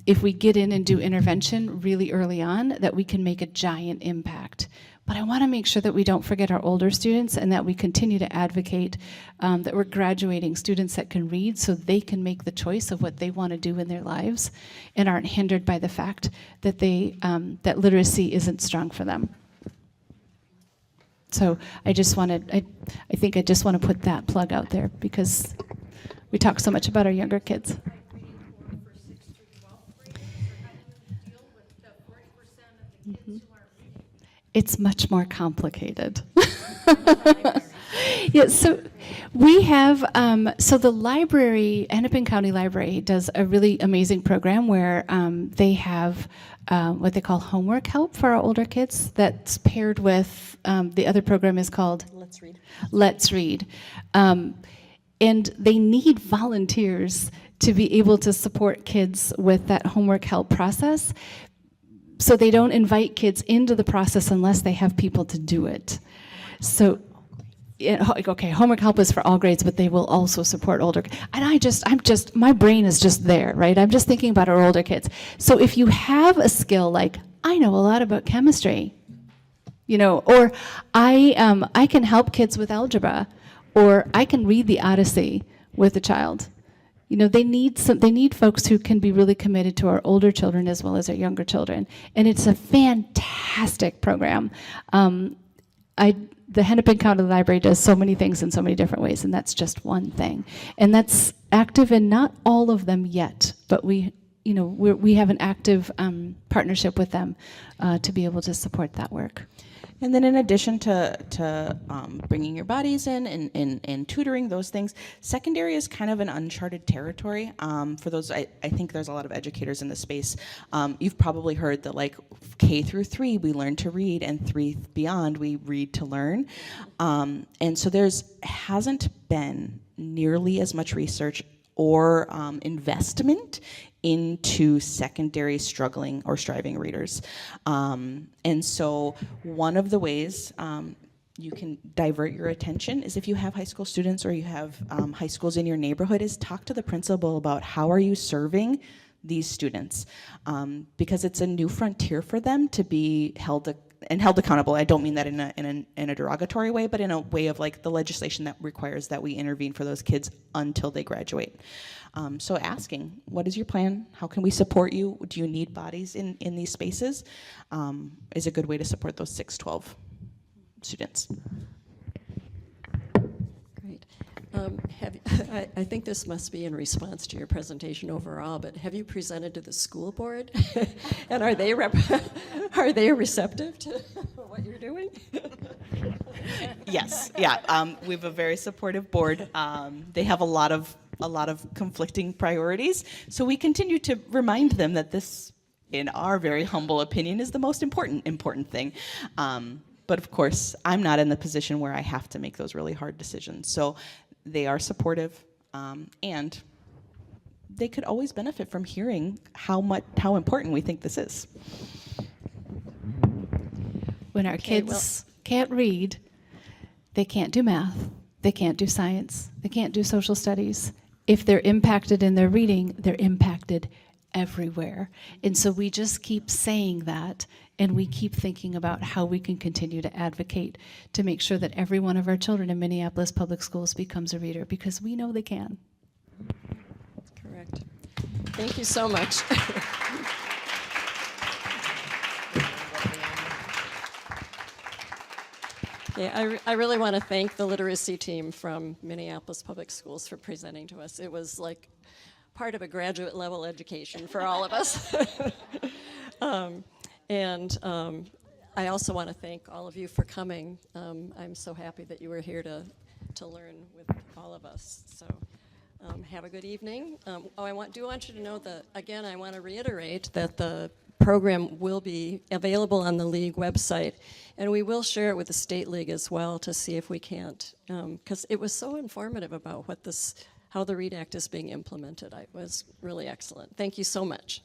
[SPEAKER 4] if we get in and do intervention really early on, that we can make a giant impact. But I want to make sure that we don't forget our older students and that we continue to advocate that we're graduating students that can read so they can make the choice of what they want to do in their lives and aren't hindered by the fact that that literacy isn't strong for them. So I just wanted, I think I just want to put that plug out there because we talk so much about our younger kids. It's much more complicated. Yeah, so we have, so the library, Hennepin County Library does a really amazing program where they have what they call homework help for our older kids that's paired with, the other program is called
[SPEAKER 1] Let's Read.
[SPEAKER 4] Let's Read. And they need volunteers to be able to support kids with that homework help process. So they don't invite kids into the process unless they have people to do it. So, okay, homework help is for all grades, but they will also support older. And my brain is just there, right? I'm just thinking about our older kids. So if you have a skill like, I know a lot about chemistry, or I can help kids with algebra, or I can read the Odyssey with a child. They need folks who can be really committed to our older children as well as our younger children. And it's a fantastic program. The Hennepin County Library does so many things in so many different ways, and that's just one thing. And that's active in not all of them yet, but we have an active partnership with them to be able to support that work.
[SPEAKER 1] And then in addition to bringing your bodies in and tutoring those things, secondary is kind of an uncharted territory. For those, I think there's a lot of educators in this space. You've probably heard that like K through 3, we learn to read, and 3 beyond, we read to learn. And so hasn't been nearly as much research or investment into secondary struggling or striving readers. And so one of the ways you can divert your attention is if you have high school students or you have high schools in your neighborhood, is talk to the principal about how are you serving these students, because it's a new frontier for them to be held and held accountable. I don't mean that in a derogatory way, but in a way of like the legislation that requires that we intervene for those kids until they graduate. So asking, what is your plan? How can we support you? Do you need bodies in these spaces? Is a good way to support those 6-12 students.
[SPEAKER 3] Great. I think this must be in response to your presentation overall, but have you presented to the school board? And are they receptive to what you're doing?
[SPEAKER 1] Yes, yeah. We have a very supportive board. They have a lot of conflicting priorities, so we continue to remind them that this, in our very humble opinion, is the most important thing. But of course, I'm not in the position where I have to make those really hard decisions. So they are supportive, and they could always benefit from hearing how important we think this is.
[SPEAKER 4] When our kids can't read, they can't do math, they can't do science, they can't do social studies. If they're impacted in their reading, they're impacted everywhere. And so we just keep saying that, and we keep thinking about how we can continue to advocate to make sure that every one of our children in Minneapolis public schools becomes a reader, because we know they can.
[SPEAKER 3] Correct. Thank you so much. Yeah, I really want to thank the literacy team from Minneapolis Public Schools for presenting to us. It was like part of a graduate level education for all of us. I also want to thank all of you for coming. I'm so happy that you were here to learn with all of us. So have a good evening. I want you to know that, again, I want to reiterate that the program will be available on the League website, and we will share it with the State League as well to see if we can't, because it was so informative about how the READ Act is being implemented. It was really excellent. Thank you so much.